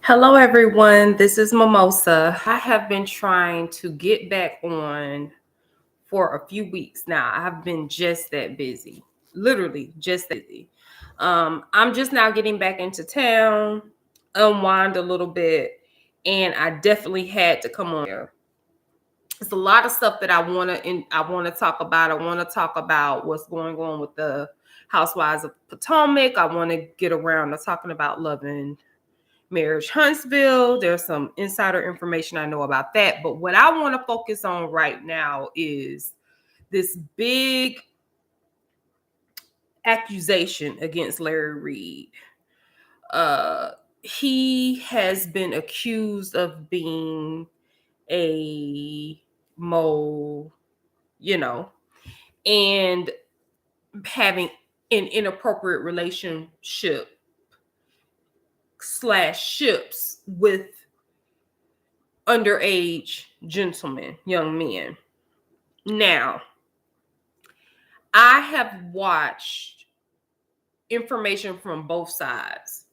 Hello, everyone. This is Mimosa. I have been trying to get back on for a few weeks now. I've been just that busy, literally just that busy. I'm just now getting back into town, unwind a little bit, and I definitely had to come on here. It's a lot of stuff that I want to talk about. I want to talk about what's going on with the Housewives of Potomac. I want to get around to talking about loving Marriage Huntsville. There's some insider information I know about that. But what I want to focus on right now is this big accusation against Larry Reid. He has been accused of being a mole, and having an inappropriate relationship / ships with underage gentlemen, young men. Now, I have watched information from both sides.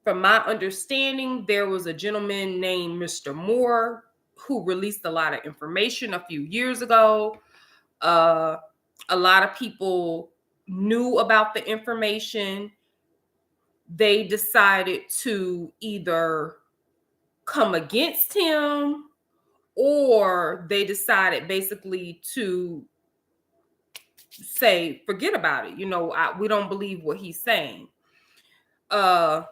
From my understanding, there was a gentleman named Mr. Moore who released a lot of information a few years ago. A lot of people knew about the information. They decided to either come against him, or they decided basically to say, forget about it. We don't believe what he's saying. What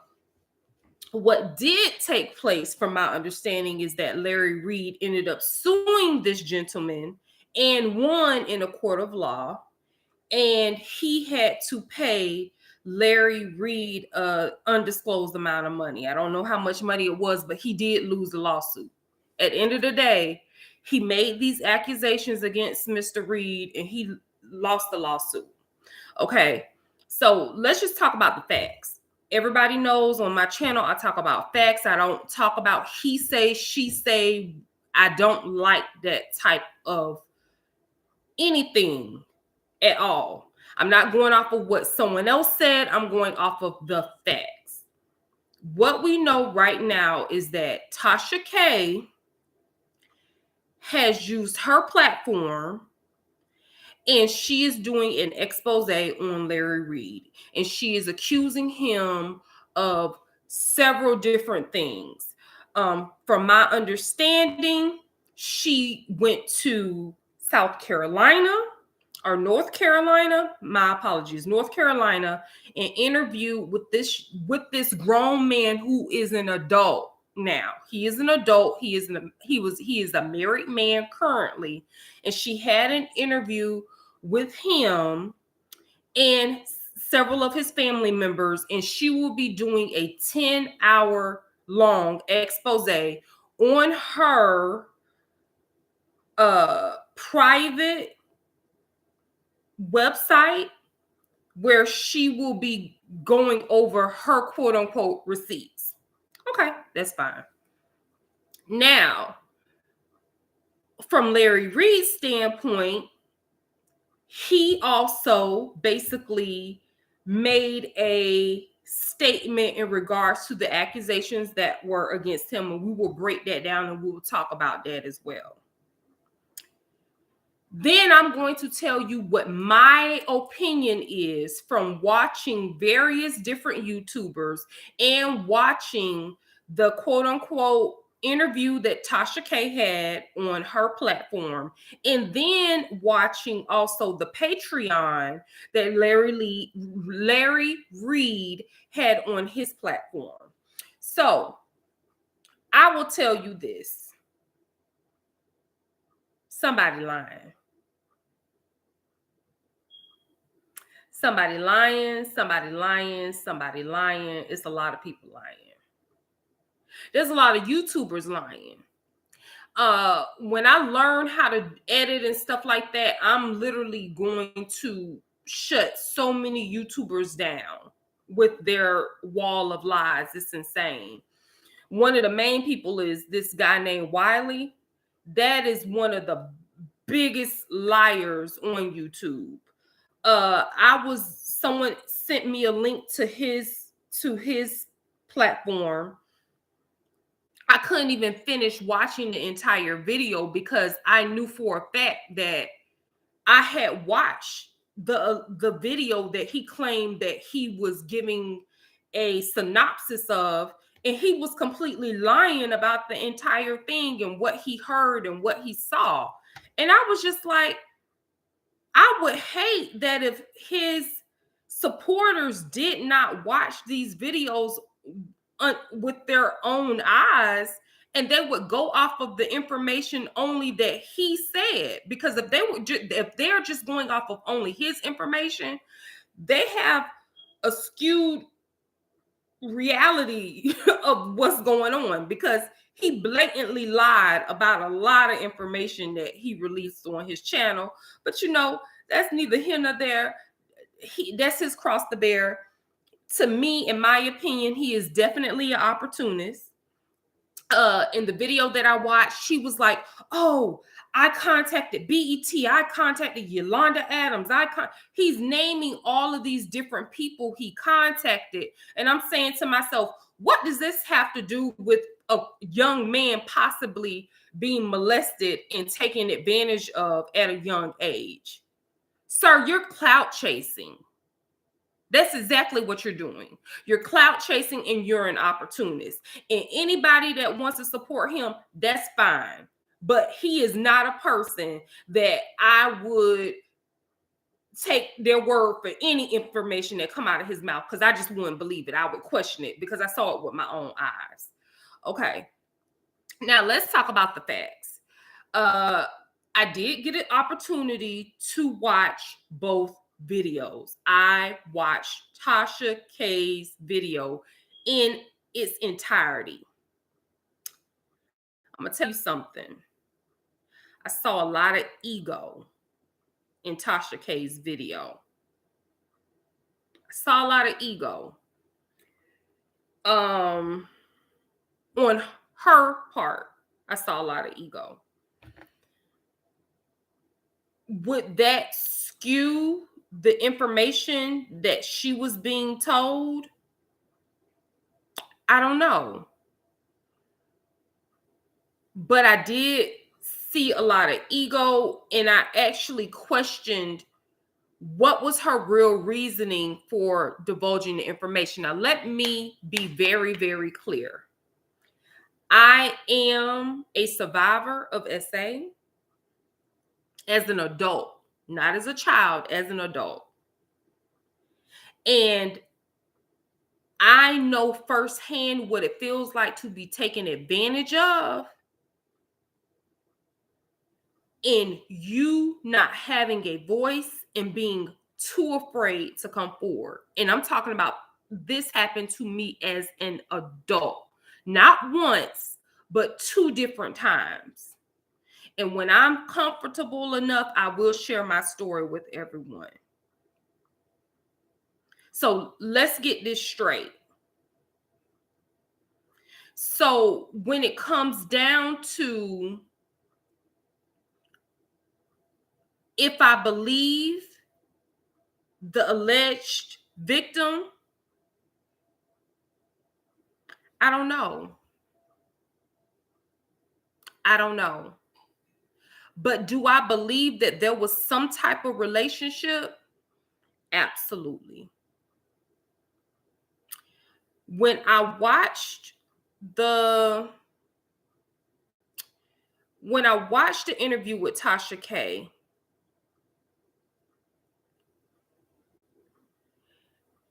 did take place, from my understanding, is that Larry Reid ended up suing this gentleman and won in a court of law. And he had to pay Larry Reid an undisclosed amount of money. I don't know how much money it was, but he did lose the lawsuit. At the end of the day, he made these accusations against Mr. Reid and he lost the lawsuit. Okay, so let's just talk about the facts. Everybody knows on my channel, I talk about facts. I don't talk about he say, she say. I don't like that type of anything at all. I'm not going off of what someone else said. I'm going off of the facts. What we know right now is that Tasha K has used her platform and she is doing an expose on Larry Reid. And she is accusing him of several different things. From my understanding, she went to South Carolina or North Carolina, my apologies, North Carolina, and interviewed with this grown man who is an adult now. He is an adult. He is a married man currently, and she had an interview with him and several of his family members, and she will be doing a 10-hour long expose on her private website, where she will be going over her quote unquote receipts. Okay, that's fine. Now, from Larry Reid's standpoint, he also basically made a statement in regards to the accusations that were against him, and we will break that down and we will talk about that as well. Then I'm going to tell you what my opinion is from watching various different YouTubers and watching the quote unquote interview that Tasha K had on her platform, and then watching also the Patreon that Larry Reid had on his platform. So I will tell you this. Somebody lying. Somebody lying, somebody lying, somebody lying. It's a lot of people lying. There's a lot of YouTubers lying. When I learn how to edit and stuff like that, I'm literally going to shut so many YouTubers down with their wall of lies. It's insane. One of the main people is this guy named Wiley. That is one of the biggest liars on YouTube. Someone sent me a link to his platform, I couldn't even finish watching the entire video because I knew for a fact that I had watched the video that he claimed that he was giving a synopsis of, and he was completely lying about the entire thing and what he heard and what he saw. And I was just like, I would hate that if his supporters did not watch these videos with their own eyes, and they would go off of the information only that he said. Because if if they're just going off of only his information, they have a skewed reality of what's going on, because he blatantly lied about a lot of information that he released on his channel. But that's neither here nor there. That's his cross to bear. To me, in my opinion, he is definitely an opportunist. In the video that I watched, she was like, "Oh, I contacted BET, I contacted Yolanda Adams, he's naming all of these different people he contacted." And I'm saying to myself, what does this have to do with a young man possibly being molested and taken advantage of at a young age? Sir, you're clout chasing. That's exactly what you're doing. You're clout chasing and you're an opportunist. And anybody that wants to support him, that's fine. But he is not a person that I would take their word for any information that come out of his mouth, because I just wouldn't believe it. I would question it because I saw it with my own eyes. Okay. Now let's talk about the facts. I did get an opportunity to watch both videos. I watched Tasha K's video in its entirety. I'm gonna tell you something. I saw a lot of ego in Tasha K's video. I saw a lot of ego on her part. I saw a lot of ego. Would that skew the information that she was being told? I don't know. But I did see a lot of ego, and I actually questioned what was her real reasoning for divulging the information. Now, let me be very, very clear. I am a survivor of SA as an adult, not as a child, as an adult. And I know firsthand what it feels like to be taken advantage of, and you not having a voice and being too afraid to come forward. And I'm talking about, this happened to me as an adult, not once, but 2 different times. And when I'm comfortable enough, I will share my story with everyone. So let's get this straight. So when it comes down to if I believe the alleged victim, I don't know. I don't know. But do I believe that there was some type of relationship? Absolutely. When I watched the interview with Tasha K,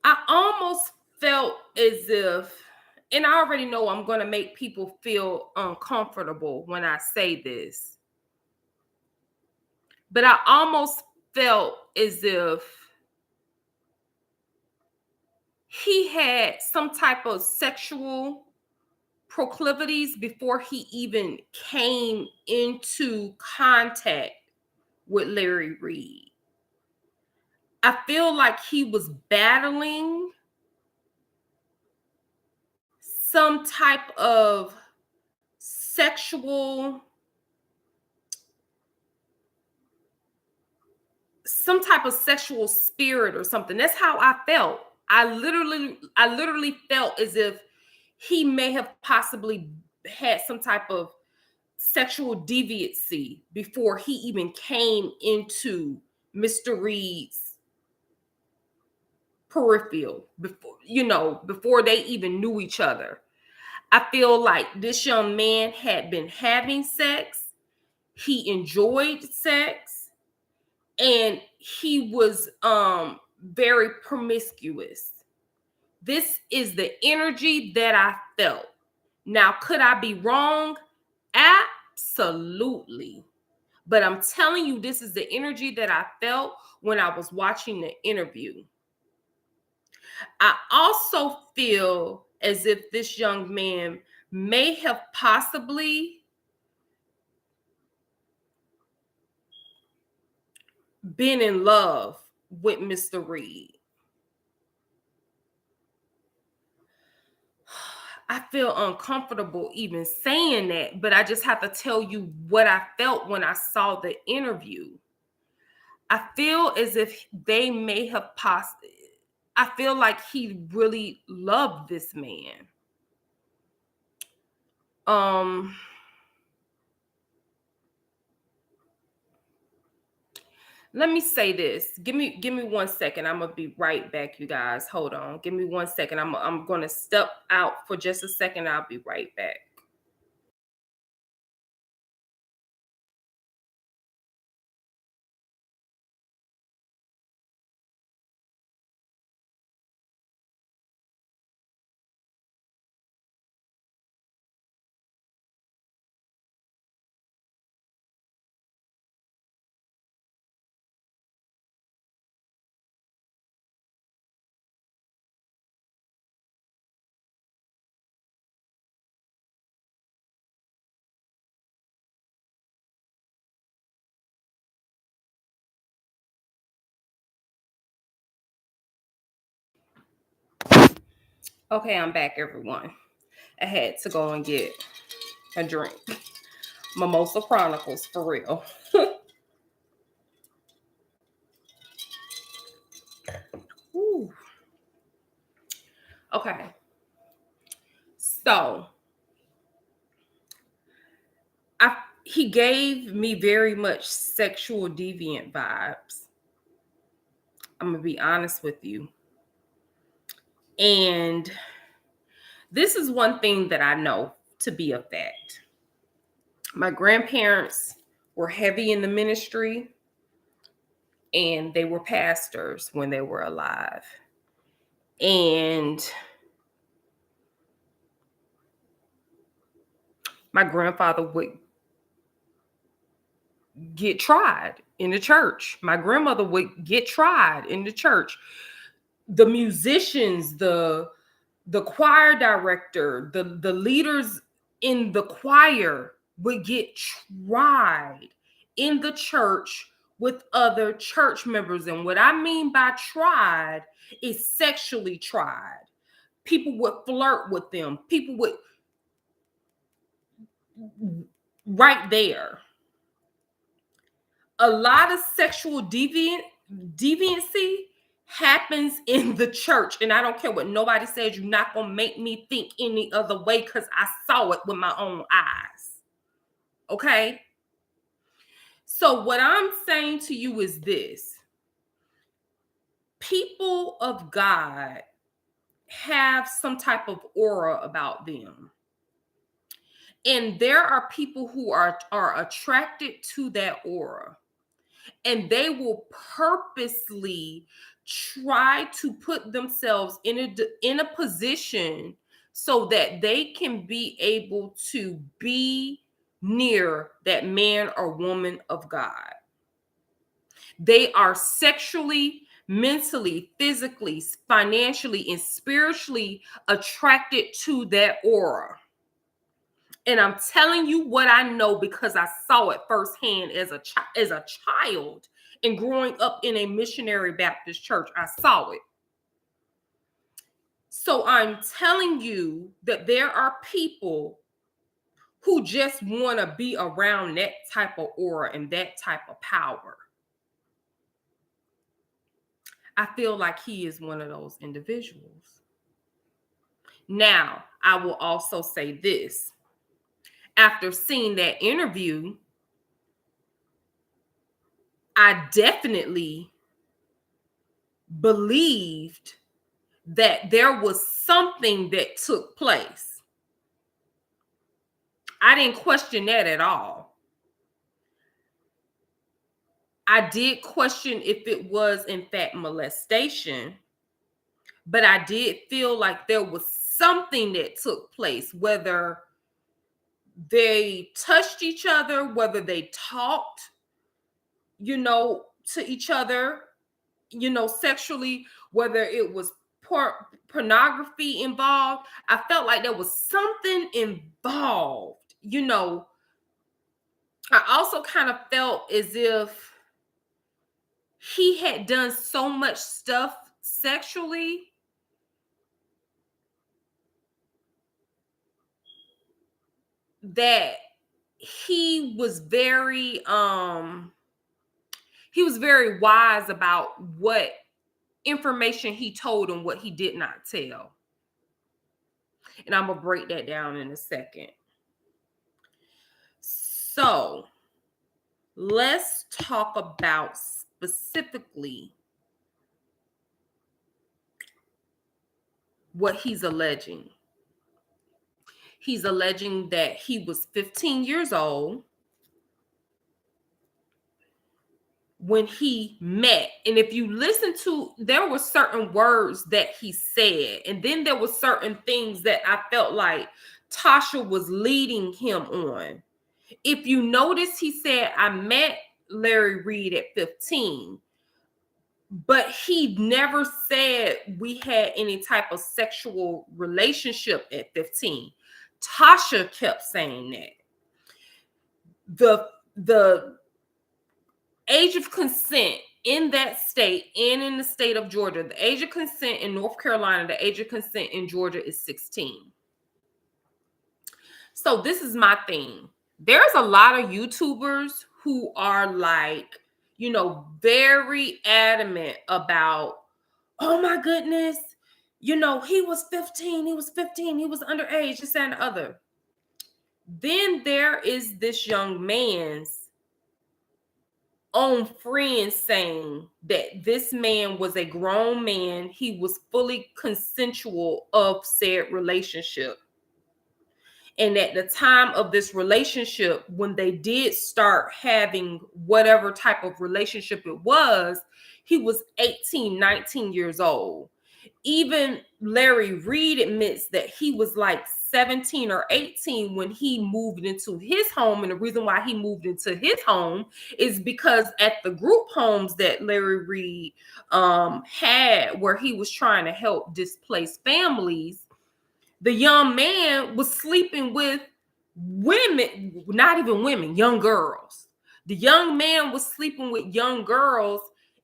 I almost felt as if, and I already know I'm going to make people feel uncomfortable when I say this, but I almost felt as if he had some type of sexual proclivities before he even came into contact with Larry Reid. I feel like he was battling some type of sexual spirit or something. That's how I felt. I literally felt as if he may have possibly had some type of sexual deviancy before he even came into Mr. Reid's peripheral, before they even knew each other. I feel like this young man had been having sex, he enjoyed sex, and he was very promiscuous. This is the energy that I felt. Now, could I be wrong? Absolutely. But I'm telling you, this is the energy that I felt when I was watching the interview. I also feel as if this young man may have possibly been in love with Mr. Reid. I feel uncomfortable even saying that, but I just have to tell you what I felt when I saw the interview. I feel as if they may have I feel like he really loved this man. Let me say this. Give me 1 second. I'm gonna be right back, you guys. Hold on. Give me 1 second. I'm gonna step out for just a second. I'll be right back. Okay, I'm back, everyone. I had to go and get a drink. Mimosa Chronicles, for real. Ooh. Okay. So he gave me very much sexual deviant vibes. I'm gonna be honest with you. And this is one thing that I know to be a fact. My grandparents were heavy in the ministry and they were pastors when they were alive. And my grandfather would get tried in the church. My grandmother would get tried in the church. The musicians, the choir director, the leaders in the choir would get tried in the church with other church members. And what I mean by tried is sexually tried. People would flirt with them. People would, right there. A lot of sexual deviancy happens in the church. And I don't care what nobody says, you're not going to make me think any other way because I saw it with my own eyes. Okay? So what I'm saying to you is this. People of God have some type of aura about them. And there are people who are attracted to that aura. And they will purposely try to put themselves in a position so that they can be able to be near that man or woman of God. They are sexually, mentally, physically, financially, and spiritually attracted to that aura. And I'm telling you what I know because I saw it firsthand as a child and growing up in a missionary Baptist church. I saw it. So I'm telling you that there are people who just want to be around that type of aura and that type of power. I feel like he is one of those individuals. Now, I will also say this. after seeing that interview, I definitely believed that there was something that took place. I didn't question that at all. I did question if it was in fact molestation, but I did feel like there was something that took place, whether they touched each other, whether they talked, to each other, sexually, whether it was pornography involved. I felt like there was something involved. I also kind of felt as if he had done so much stuff sexually that he was very wise about what information he told and what he did not tell. And I'm gonna break that down in a second. So let's talk about specifically what he's alleging. He's alleging that he was 15 years old when he met. And if you listen to, there were certain words that he said, and then there were certain things that I felt like Tasha was leading him on. If you notice, he said, I met Larry Reid at 15, but he never said we had any type of sexual relationship at 15. Tasha kept saying that. The age of consent in that state and in the state of Georgia, the age of consent in North Carolina, the age of consent in Georgia is 16. So this is my thing. There's a lot of YouTubers who are like, very adamant about, oh my goodness, he was 15, he was underage, this and the other. Then there is this young man's own friends saying that this man was a grown man, he was fully consensual of said relationship. And at the time of this relationship, when they did start having whatever type of relationship it was, he was 18, 19 years old. Even Larry Reid admits that he was like 17 or 18 when he moved into his home. And the reason why he moved into his home is because at the group homes that Larry Reid had, where he was trying to help displaced families, the young man was sleeping with women, not even women, young girls. The young man was sleeping with young girls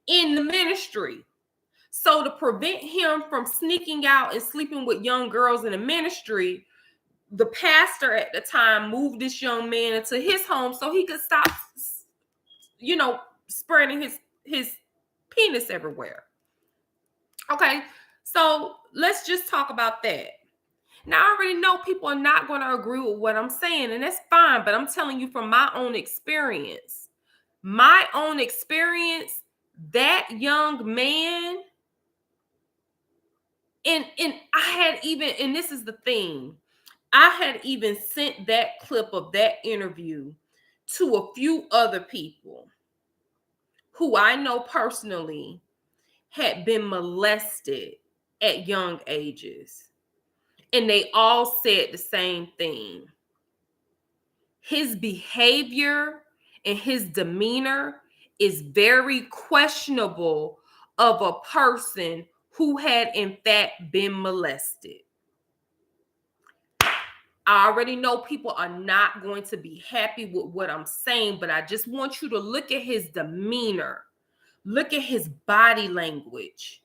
in the ministry. So to prevent him from sneaking out and sleeping with young girls in the ministry, the pastor at the time moved this young man into his home so he could stop, spreading his penis everywhere. Okay, so let's just talk about that. Now, I already know people are not going to agree with what I'm saying, and that's fine, but I'm telling you from my own experience. My own experience, that young man, and I had even, and this is the thing, I had even sent that clip of that interview to a few other people who I know personally had been molested at young ages. And they all said the same thing. His behavior and his demeanor is very questionable of a person who had in fact been molested. I already know people are not going to be happy with what I'm saying, but I just want you to look at his demeanor. Look at his body language.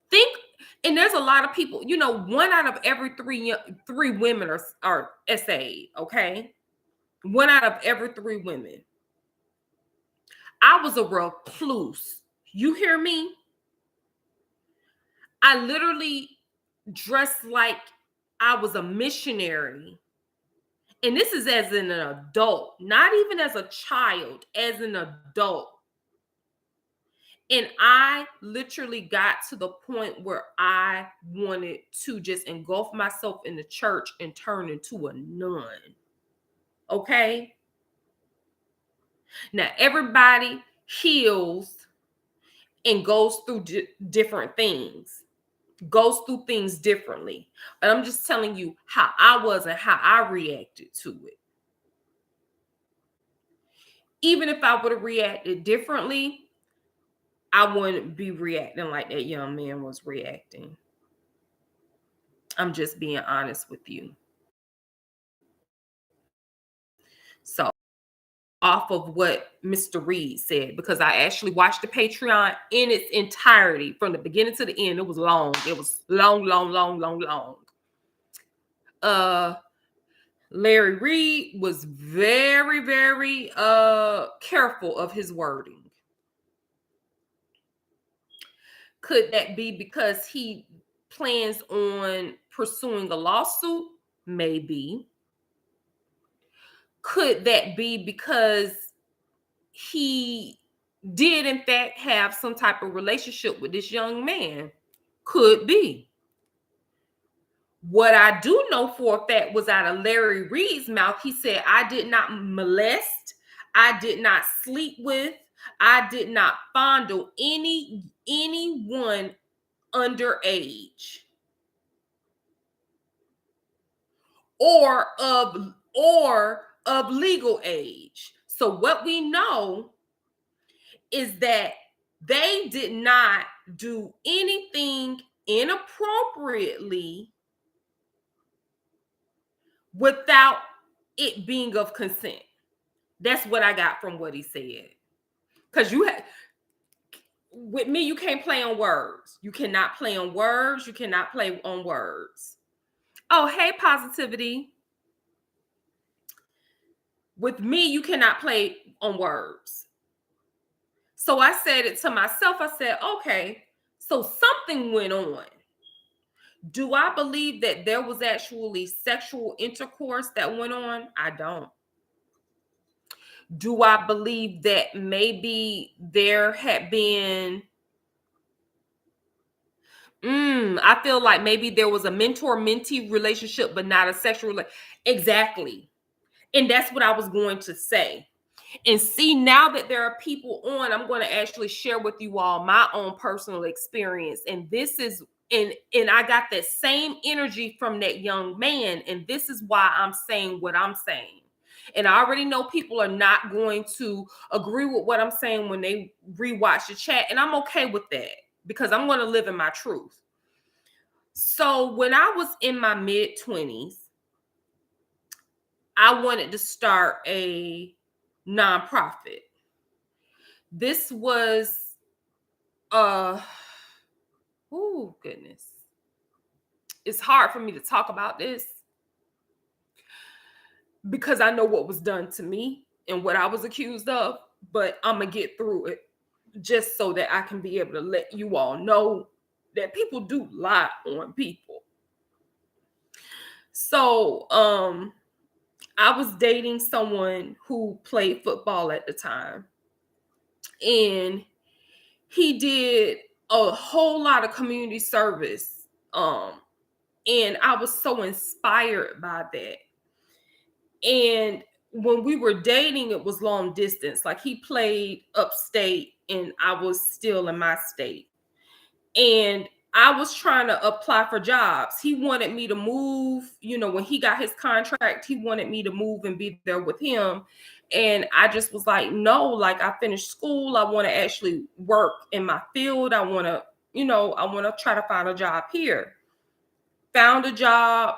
Think, and there's a lot of people, 1 out of every three women are SA'd, okay? 1 out of every 3 women. I was a recluse. You hear me? I literally dressed like I was a missionary And this is as an adult, not even as a child, as an adult. And I literally got to the point where I wanted to just engulf myself in the church and turn into a nun. Okay? Now, everybody heals and goes through different things, goes through things differently. But I'm just telling you how I was and how I reacted to it. Even if I would have reacted differently, I wouldn't be reacting like that young man was reacting. I'm just being honest with you. So, off of what Mr. Reid said, because I actually watched the Patreon in its entirety from the beginning to the end. It was long. It was long, long, long, long, long. Larry Reid was very, very careful of his wording. Could that be because he plans on pursuing a lawsuit? Maybe. Could that be because he did in fact have some type of relationship with this young man? Could be. What I do know for a fact was out of Larry Reid's mouth. He said, I did not molest, I did not sleep with, I did not fondle anyone underage or of legal age. So what we know is that they did not do anything inappropriately without it being of consent. That's what I got from what he said. Because with me, you can't play on words. You cannot play on words. You cannot play on words. Oh, hey, positivity. With me, you cannot play on words. So I said it to myself. I said, okay, so something went on. Do I believe that there was actually sexual intercourse that went on? I don't. Do I believe that maybe there had been I feel like maybe there was a mentor-mentee relationship, but not a sexual exactly. And that's what I was going to say. And see, now that there are people on, I'm going to actually share with you all my own personal experience. And this is and I got that same energy from that young man. And this is why I'm saying what I'm saying. And I already know people are not going to agree with what I'm saying when they rewatch the chat. And I'm okay with that because I'm going to live in my truth. So when I was in my mid-20s, I wanted to start a nonprofit. This was oh goodness. It's hard for me to talk about this because I know what was done to me and what I was accused of, but I'm going to get through it just so that I can be able to let you all know that people do lie on people. So, I was dating someone who played football at the time, and he did a whole lot of community service. And I was so inspired by that. And when we were dating, it was long distance. Like he played upstate and I was still in my state. And I was trying to apply for jobs. He wanted me to move. When he got his contract, he wanted me to move and be there with him. And I just was like, no, like I finished school. I want to actually work in my field. I want to try to find a job here. Found a job.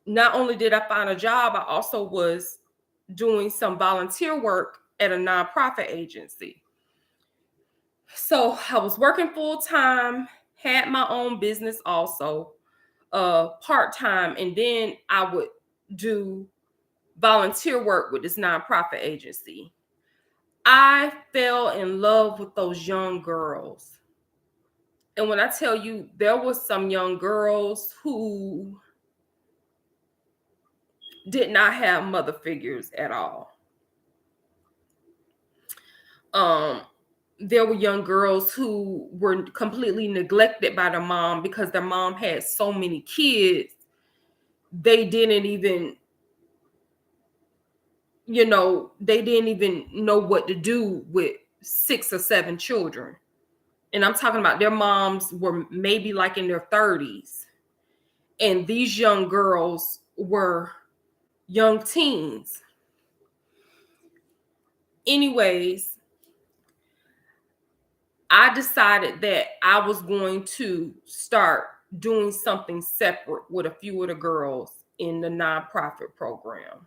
Not only did I find a job, I also was doing some volunteer work at a nonprofit agency. So I was working full time, had my own business also, part time, and then I would do volunteer work with this nonprofit agency. I fell in love with those young girls. And when I tell you, there was some young girls who did not have mother figures at all. There were young girls who were completely neglected by their mom because their mom had so many kids. They didn't even, they didn't even know what to do with 6 or 7 children. And I'm talking about their moms were maybe like in their 30s. And these young girls were young teens. Anyways, I decided that I was going to start doing something separate with a few of the girls in the nonprofit program.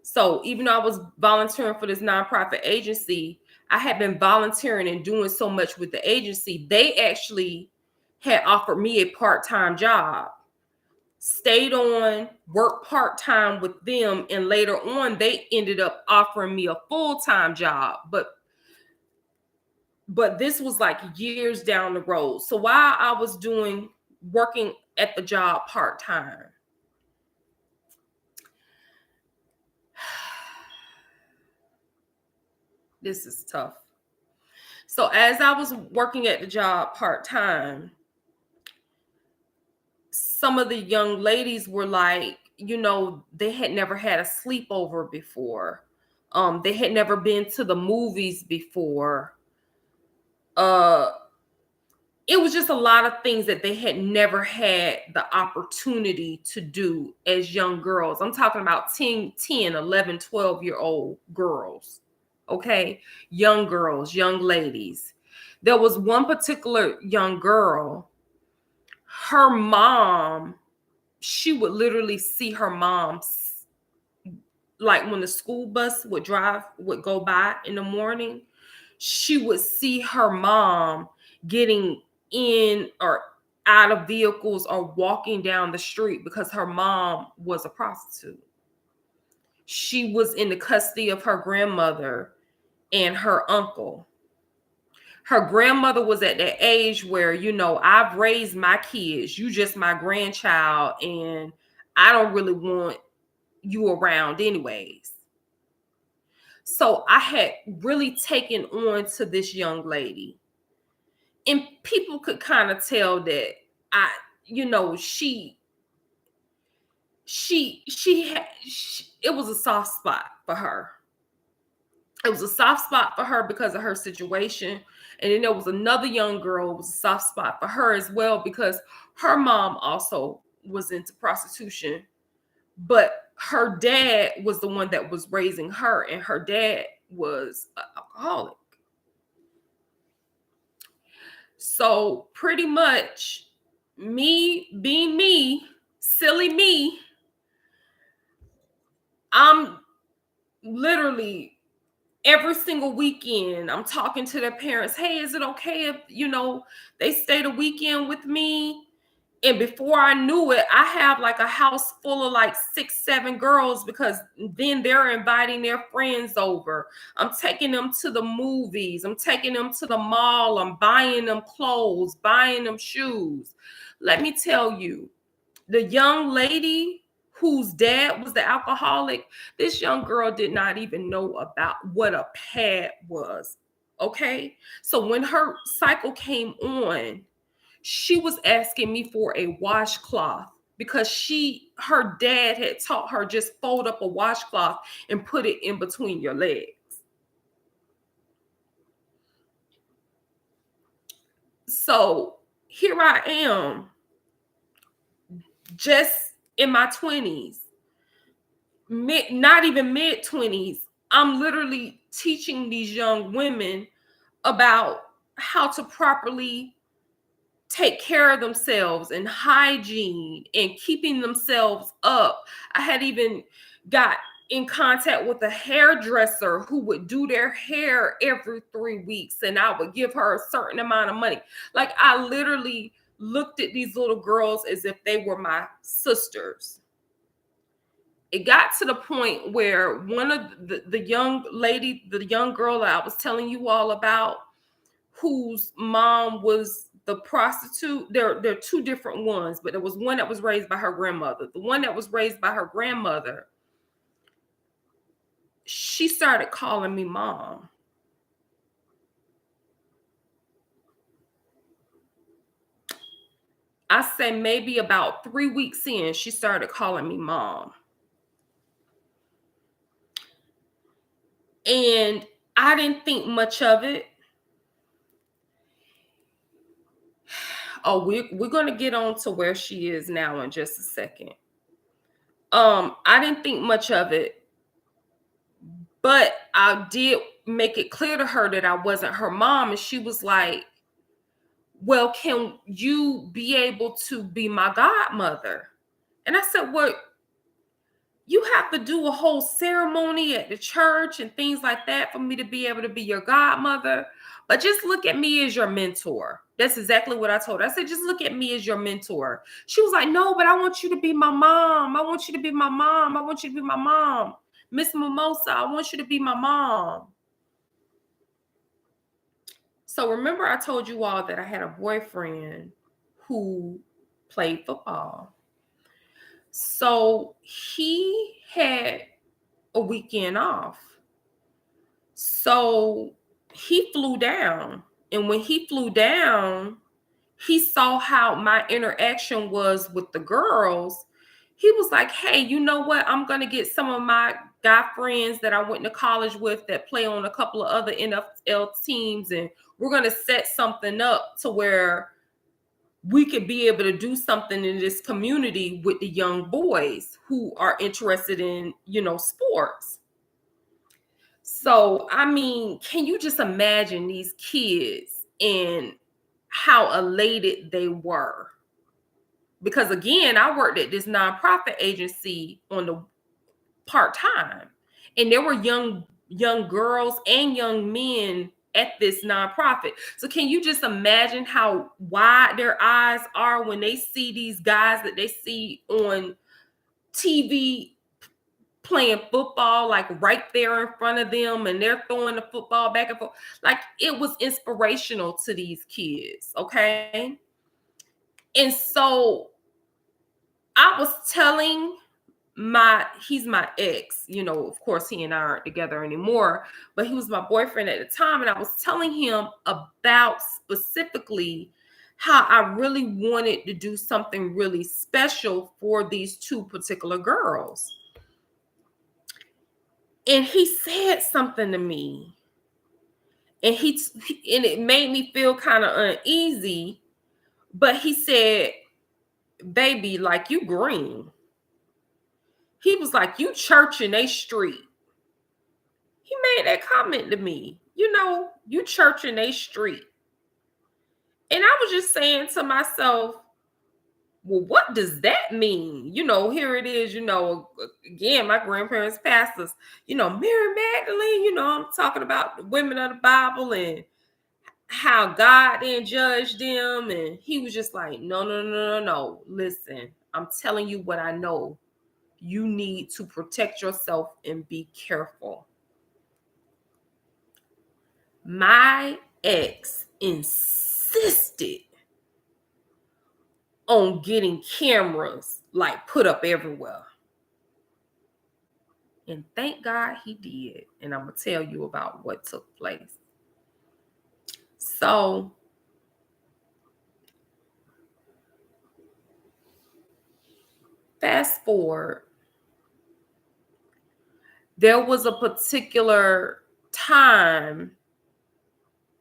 So even though I was volunteering for this nonprofit agency, I had been volunteering and doing so much with the agency. They actually had offered me a part-time job. Stayed on, worked part-time with them, and later on they ended up offering me a full-time job. But this was like years down the road. So while I was working at the job part-time, this is tough. So as I was working at the job part-time, some of the young ladies were like, they had never had a sleepover before. They had never been to the movies before. It was just a lot of things that they had never had the opportunity to do as young girls. I'm talking about 10, 11, 12-year-old girls. Okay? Young girls, young ladies. There was one particular young girl, her mom, she would literally see her mom, like when the school bus would go by in the morning, she would see her mom getting in or out of vehicles or walking down the street because her mom was a prostitute. She was in the custody of her grandmother and her uncle. Her grandmother was at that age where, I've raised my kids. You just my grandchild, and I don't really want you around anyways. So I had really taken on to this young lady. And people could kind of tell that it was a soft spot for her. It was a soft spot for her because of her situation. And then there was another young girl, it was a soft spot for her as well because her mom also was into prostitution. But her dad was the one that was raising her, and her dad was an alcoholic. So pretty much me being me, silly me, I'm literally every single weekend, I'm talking to their parents. Hey, is it okay if, they stay the weekend with me? And before I knew it, I have like a house full of like 6, 7 girls because then they're inviting their friends over. I'm taking them to the movies. I'm taking them to the mall. I'm buying them clothes, buying them shoes. Let me tell you, the young lady whose dad was the alcoholic, this young girl did not even know about what a pad was. Okay. So when her cycle came on, she was asking me for a washcloth because her dad had taught her just fold up a washcloth and put it in between your legs. So here I am, just in my 20s, not even mid 20s. I'm literally teaching these young women about how to properly take care of themselves and hygiene and keeping themselves up. I had even got in contact with a hairdresser who would do their hair every 3 weeks, and I would give her a certain amount of money. Like, I literally looked at these little girls as if they were my sisters. It got to the point where one of the young lady, the young girl that I was telling you all about, whose mom was the prostitute, there are two different ones, but there was one that was raised by her grandmother. The one that was raised by her grandmother, she started calling me mom. I say maybe about 3 weeks in, she started calling me mom. And I didn't think much of it. Oh, we're gonna get on to where she is now in just a second. I didn't think much of it, but I did make it clear to her that I wasn't her mom, and she was like, well, can you be able to be my godmother? And I said, well, you have to do a whole ceremony at the church and things like that for me to be able to be your godmother. But just look at me as your mentor. That's exactly what I told her. I said, just look at me as your mentor. She was like, no, but I want you to be my mom. I want you to be my mom. I want you to be my mom. Miss Mimosa, I want you to be my mom. So remember I told you all that I had a boyfriend who played football. So he had a weekend off. So he flew down. And when he flew down, he saw how my interaction was with the girls. He was like, hey, you know what? I'm going to get some of my guy friends that I went to college with that play on a couple of other NFL teams, and we're going to set something up to where we could be able to do something in this community with the young boys who are interested in, sports. So, I mean, can you just imagine these kids and how elated they were? Because again, I worked at this nonprofit agency on the part-time, and there were young girls and young men at this nonprofit. So can you just imagine how wide their eyes are when they see these guys that they see on TV playing football, like right there in front of them, and they're throwing the football back and forth? Like, it was inspirational to these kids, okay? And so I was telling he's my ex, of course he and I aren't together anymore, but he was my boyfriend at the time. And I was telling him about specifically how I really wanted to do something really special for these two particular girls. And he said something to me, and and it made me feel kind of uneasy, but he said, baby, like, you green. He was like, you church in a street. He made that comment to me. You church in a street. And I was just saying to myself, well, what does that mean? Here it is, again, my grandparents, pastors, Mary Magdalene, I'm talking about the women of the Bible and how God then judged them. And he was just like, no, no, no, no, no. Listen, I'm telling you what I know. You need to protect yourself and be careful. My ex insisted on getting cameras like put up everywhere. And thank God he did. And I'm going to tell you about what took place. So fast forward, there was a particular time.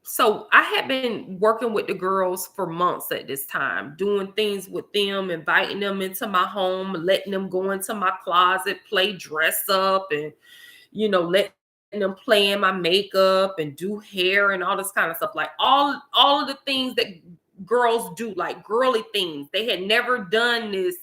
So I had been working with the girls for months at this time, doing things with them, inviting them into my home, letting them go into my closet, play dress up, and, letting them play in my makeup and do hair and all this kind of stuff. Like all of the things that girls do, like girly things. They had never done this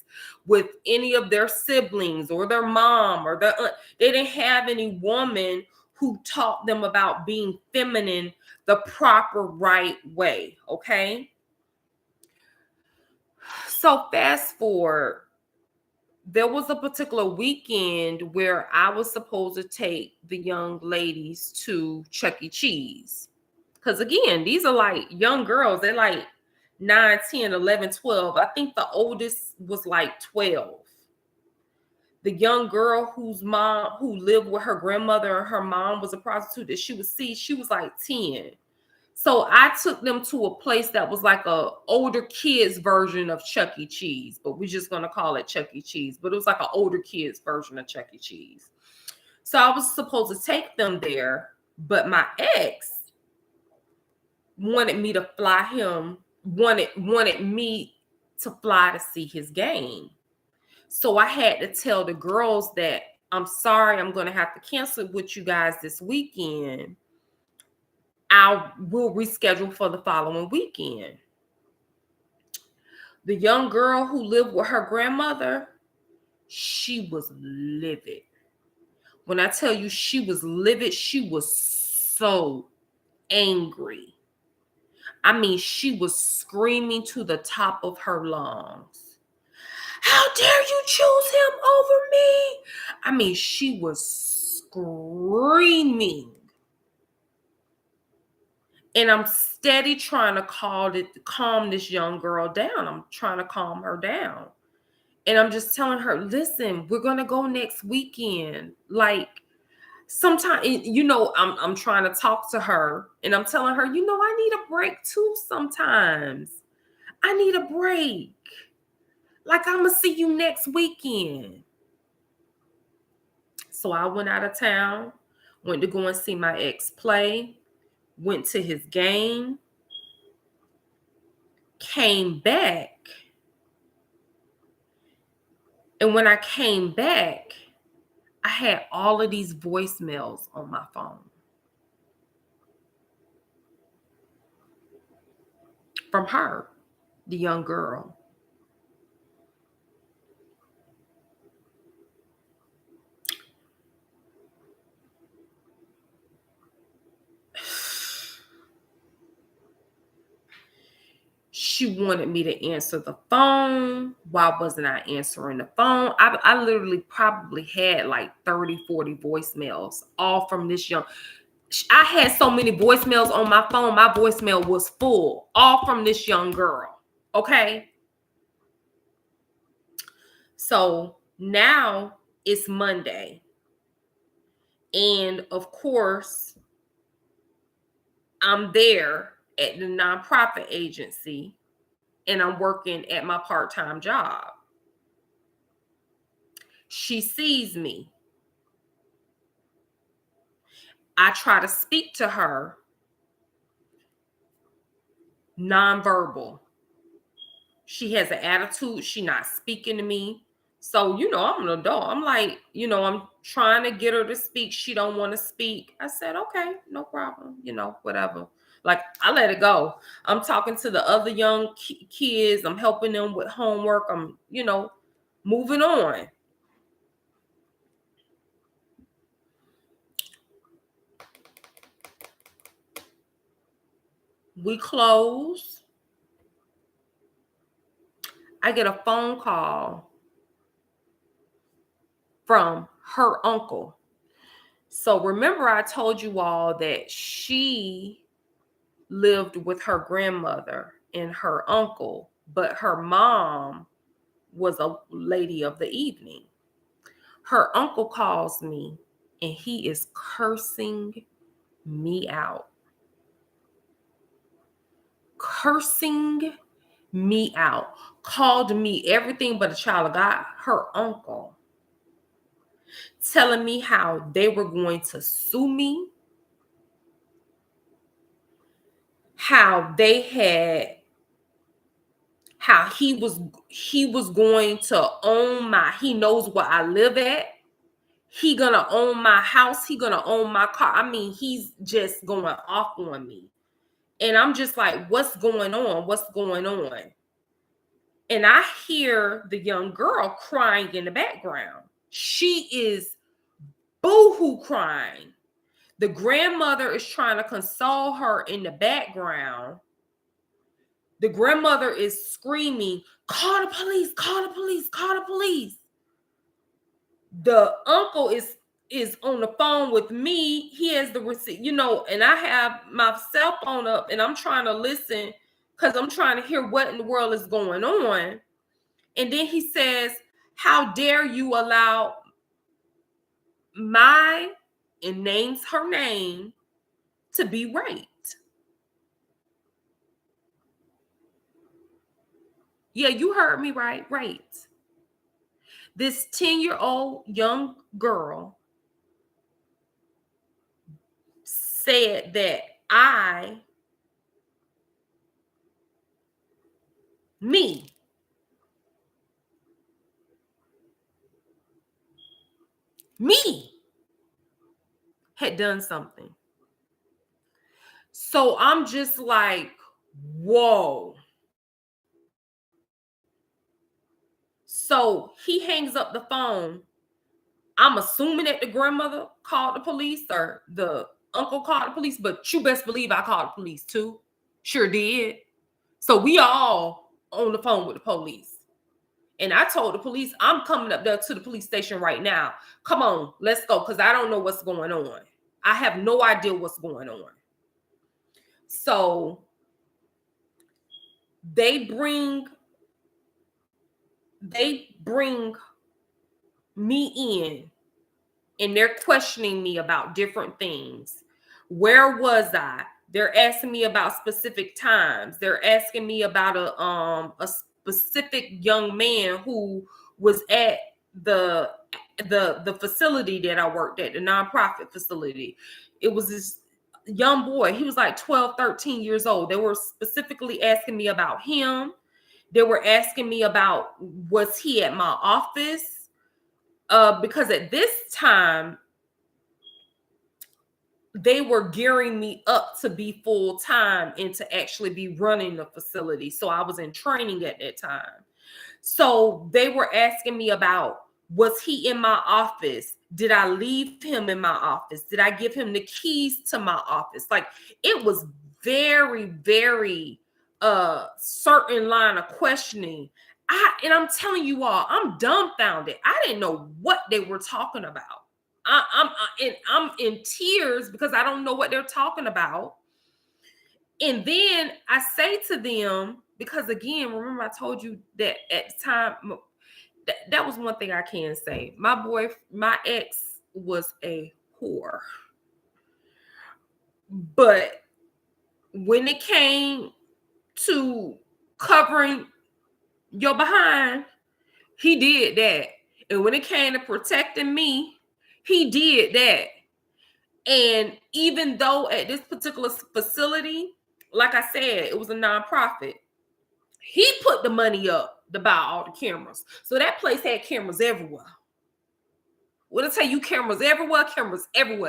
with any of their siblings or their mom or their aunt. They didn't have any woman who taught them about being feminine the proper right way, okay? So fast forward, there was a particular weekend where I was supposed to take the young ladies to Chuck E. Cheese. Because again, these are like young girls. They're like 9, 10, 11, 12. I think the oldest was like 12. The young girl who lived with her grandmother and her mom was a prostitute that she was like 10. So I took them to a place that was like a older kids version of Chuck E. Cheese, but we're just gonna call it Chuck E. Cheese. But it was like an older kids version of Chuck E. Cheese. So I was supposed to take them there, but my ex wanted me to fly him, wanted me to fly to see his game. So I had to tell the girls that I'm sorry, I'm going to have to cancel with you guys this weekend. I will reschedule for the following weekend. The young girl who lived with her grandmother, she was livid. When I tell you she was livid, she was so angry. I mean, she was screaming to the top of her lungs. How dare you choose him over me? I mean, she was screaming. And I'm steady trying to calm this young girl down. I'm trying to calm her down. And I'm just telling her, listen, we're going to go next weekend. Like, sometimes, I'm trying to talk to her and I'm telling her, I need a break too sometimes. I need a break. Like, I'm going to see you next weekend. So I went out of town, went to go and see my ex play, went to his game, came back. And when I came back, I had all of these voicemails on my phone from her, the young girl. She wanted me to answer the phone. Why wasn't I answering the phone? I literally probably had like 30, 40 voicemails, all from this young. I had so many voicemails on my phone. My voicemail was full, all from this young girl. Okay. So now it's Monday. And of course, I'm there at the nonprofit agency and I'm working at my part-time job. She sees me. I try to speak to her nonverbal. She has an attitude. She's not speaking to me. So, I'm an adult. I'm like, I'm trying to get her to speak. She don't want to speak. I said, okay, no problem. Whatever. Like, I let it go. I'm talking to the other young kids. I'm helping them with homework. I'm, moving on. We close. I get a phone call from her uncle. So remember, I told you all that she lived with her grandmother and her uncle, but her mom was a lady of the evening. Her uncle calls me and he is cursing me out. Cursing me out. Called me everything but a child of God. Her uncle. Telling me how they were going to sue me. How he was going to own he knows where I live at. He gonna own my house. He gonna own my car. I mean, he's just going off on me. And I'm just like, what's going on? What's going on? And I hear the young girl crying in the background. She is boo-hoo crying. The grandmother is trying to console her in the background. The grandmother is screaming, call the police, call the police, call the police. The uncle is on the phone with me. He has the receipt, and I have my cell phone up and I'm trying to listen because I'm trying to hear what in the world is going on. And then he says, how dare you allow and names her name, to be raped. Yeah, you heard me right. Raped. This 10-year-old young girl said that me, had done something. So I'm just like, whoa. So he hangs up the phone. I'm assuming that the grandmother called the police or the uncle called the police, but you best believe I called the police too. Sure did. So we all on the phone with the police. And I told the police, I'm coming up there to the police station right now. Come on, let's go, because I don't know what's going on. I have no idea what's going on. So they bring me in, and they're questioning me about different things. Where was I? They're asking me about specific times. They're asking me about a specific young man who was at the facility that I worked at, the nonprofit facility. It was this young boy. He was like 12, 13 years old. They were specifically asking me about him. They were asking me about, was he at my office? Because at this time, they were gearing me up to be full time and to actually be running the facility. So I was in training at that time. So they were asking me about, was he in my office? Did I leave him in my office? Did I give him the keys to my office? Like, it was very, very certain line of questioning. And I'm telling you all, I'm dumbfounded. I didn't know what they were talking about. I'm in tears because I don't know what they're talking about. And then I say to them, because again, remember I told you that at the time, that was one thing I can say. My ex was a whore. But when it came to covering your behind, he did that. And when it came to protecting me, he did that. And even though at this particular facility, like I said, it was a nonprofit, he put the money up to buy all the cameras. So that place had cameras everywhere. What I tell you, cameras everywhere,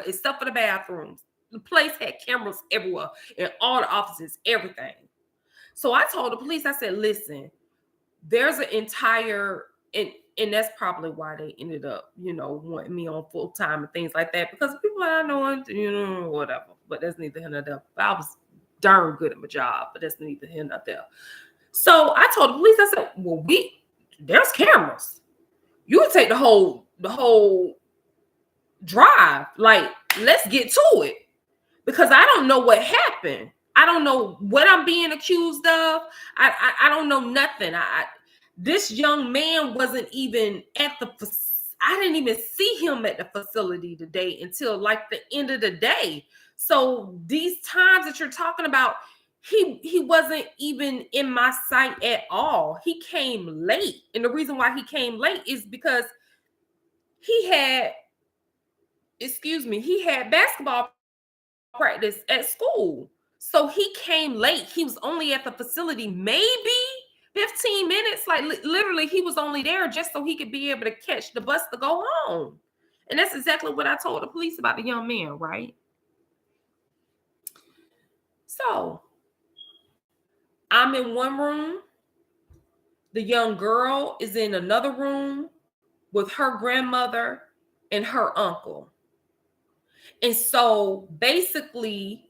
except for the bathrooms. The place had cameras everywhere in all the offices, everything. So I told the police, I said, listen, there's an entire, and that's probably why they ended up, wanting me on full time and things like that, because people I know, whatever. But that's neither here nor there. I was darn good at my job, but that's neither here nor there. So I told the police, I said, well, there's cameras. You can take the whole drive. Like, let's get to it. Because I don't know what happened. I don't know what I'm being accused of. I don't know nothing. This young man wasn't even at I didn't even see him at the facility today until like the end of the day. So these times that you're talking about, he wasn't even in my sight at all. He came late. And the reason why he came late is because he had basketball practice at school. So he came late. He was only at the facility maybe 15 minutes. Like literally, he was only there just so he could be able to catch the bus to go home. And that's exactly what I told the police about the young man, right? So I'm in one room. The young girl is in another room with her grandmother and her uncle. And so basically,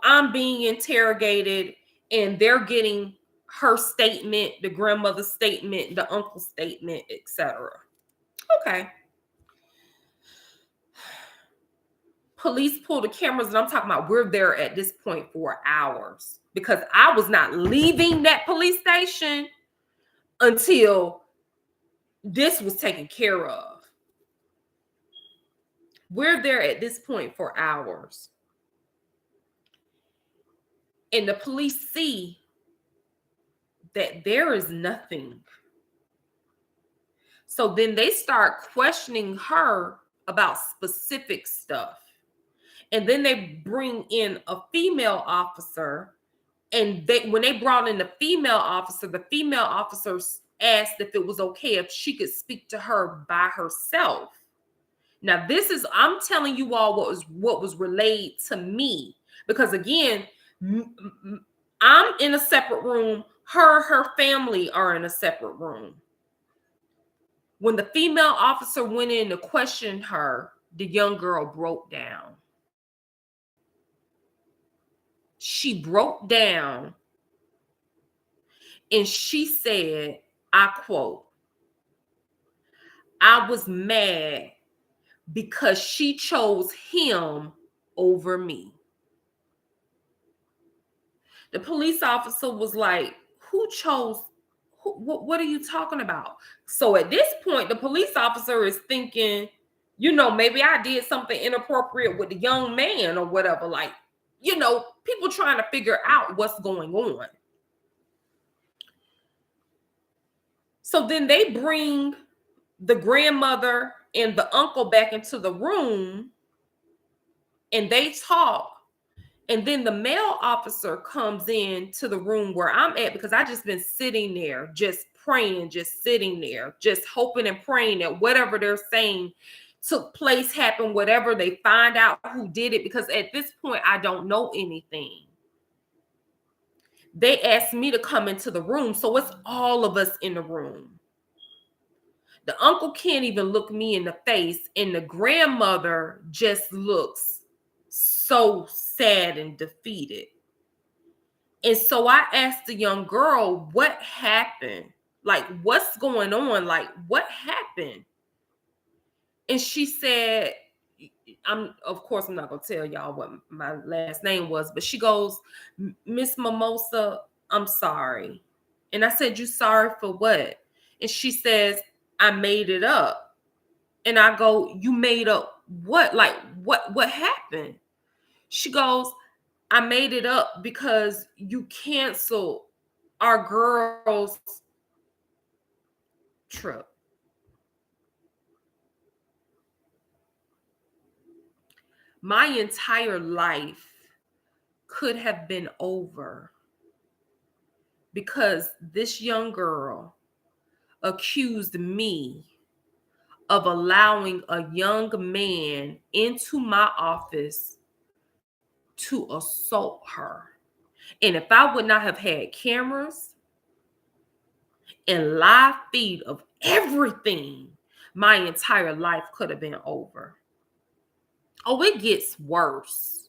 I'm being interrogated and they're getting her statement, the grandmother's statement, the uncle's statement, etc. Okay. Police pull the cameras, and I'm talking about we're there at this point for hours. because I was not leaving that police station until this was taken care of. We're there at this point for hours. And the police see that there is nothing. So then they start questioning her about specific stuff. And then they bring in a female officer. And when they brought in the female officer asked if it was okay if she could speak to her by herself. Now, I'm telling you all what was relayed to me. Because again, I'm in a separate room. Her family are in a separate room. When the female officer went in to question her, the young girl broke down. She broke down and she said, I quote, "I was mad because she chose him over me." The police officer was like, who chose? What are you talking about? So at this point, the police officer is thinking, maybe I did something inappropriate with the young man or whatever. Like, people trying to figure out what's going on. So then they bring the grandmother and the uncle back into the room and they talk. And then the male officer comes in to the room where I'm at because I just been sitting there, just praying, just sitting there, just hoping and praying that whatever they're saying took place, happened, whatever, they find out who did it. Because at this point, I don't know anything. They asked me to come into the room. So it's all of us in the room. The uncle can't even look me in the face. And the grandmother just looks so sad and defeated. And so I asked the young girl, what happened? Like, what's going on? Like, what happened? And she said, of course, I'm not going to tell y'all what my last name was, but she goes, "Miss Mimosa, I'm sorry." And I said, "You sorry for what?" And she says, "I made it up." And I go, "You made up what? Like, what happened?" She goes, "I made it up because you canceled our girl's trip." My entire life could have been over because this young girl accused me of allowing a young man into my office to assault her. And if I would not have had cameras and live feed of everything, my entire life could have been over. Oh, it gets worse.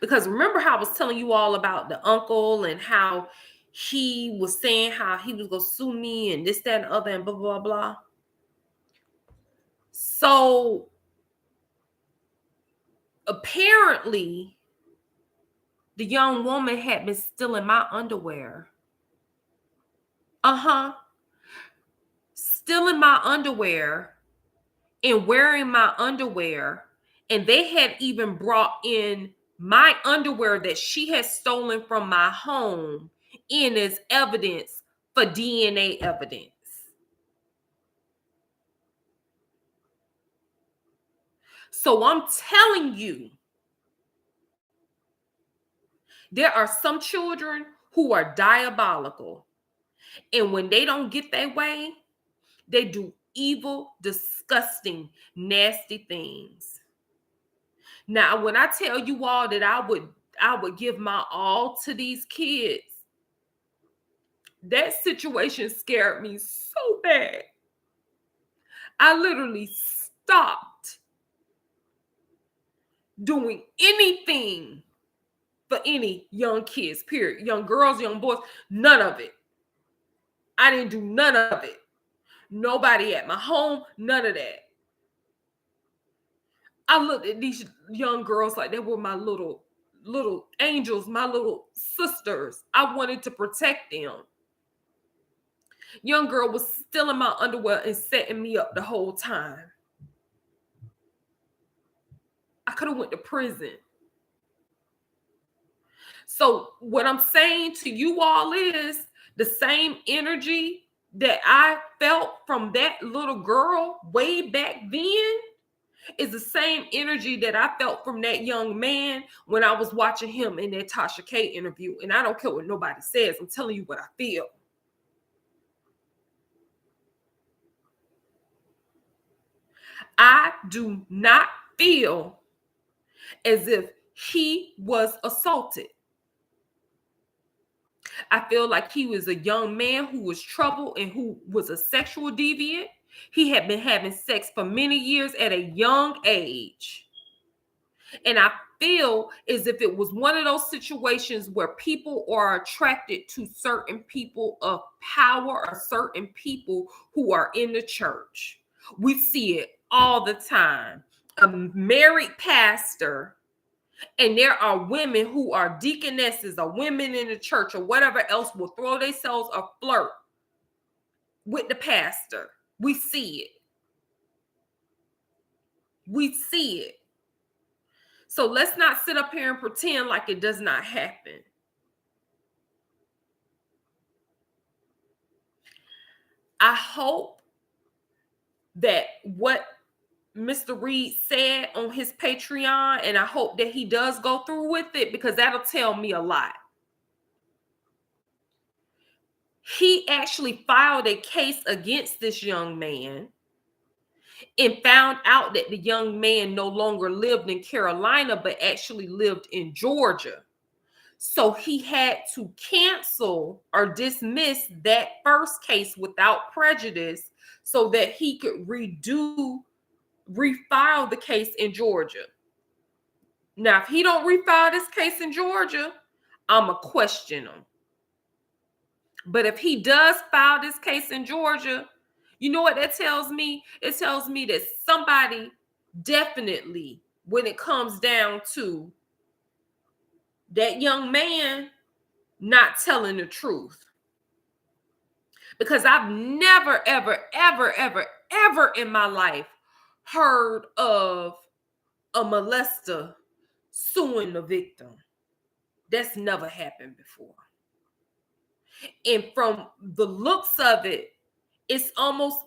Because remember how I was telling you all about the uncle and how he was saying how he was going to sue me and this, that, and other and blah, blah, blah. So apparently the young woman had been stealing my underwear. Stealing my underwear and wearing my underwear. And they had even brought in my underwear that she had stolen from my home in as evidence for DNA evidence. So I'm telling you, there are some children who are diabolical. And when they don't get their way, they do evil, disgusting, nasty things. Now, when I tell you all that I would give my all to these kids, that situation scared me so bad. I literally stopped doing anything for any young kids, period. Young girls, young boys, none of it. I didn't do none of it. Nobody at my home, none of that. I looked at these young girls like they were my little little angels, my little sisters. I wanted to protect them. Young girl was stealing my underwear and setting me up the whole time. I could have went to prison. So what I'm saying to you all is the same energy that I felt from that little girl way back then is the same energy that I felt from that young man when I was watching him in that Tasha K interview. And I don't care what nobody says. I'm telling you what I feel. I do not feel as if he was assaulted. I feel like he was a young man who was troubled and who was a sexual deviant. He had been having sex for many years at a young age. And I feel as if it was one of those situations where people are attracted to certain people of power or certain people who are in the church. We see it all the time. A married pastor, and there are women who are deaconesses or women in the church or whatever else will throw themselves a flirt with the pastor. We see it. We see it. So let's not sit up here and pretend like it does not happen. I hope that what Mr. Reid said on his Patreon, and I hope that he does go through with it, because that'll tell me a lot. He actually filed a case against this young man and found out that the young man no longer lived in Carolina, but actually lived in Georgia. So he had to cancel or dismiss that first case without prejudice so that he could refile the case in Georgia. Now, if he don't refile this case in Georgia, I'ma question him. But if he does file this case in Georgia, you know what that tells me? It tells me that somebody definitely, when it comes down to that young man not telling the truth. Because I've never, ever, ever, ever, ever in my life heard of a molester suing the victim. That's never happened before. And from the looks of it, it's almost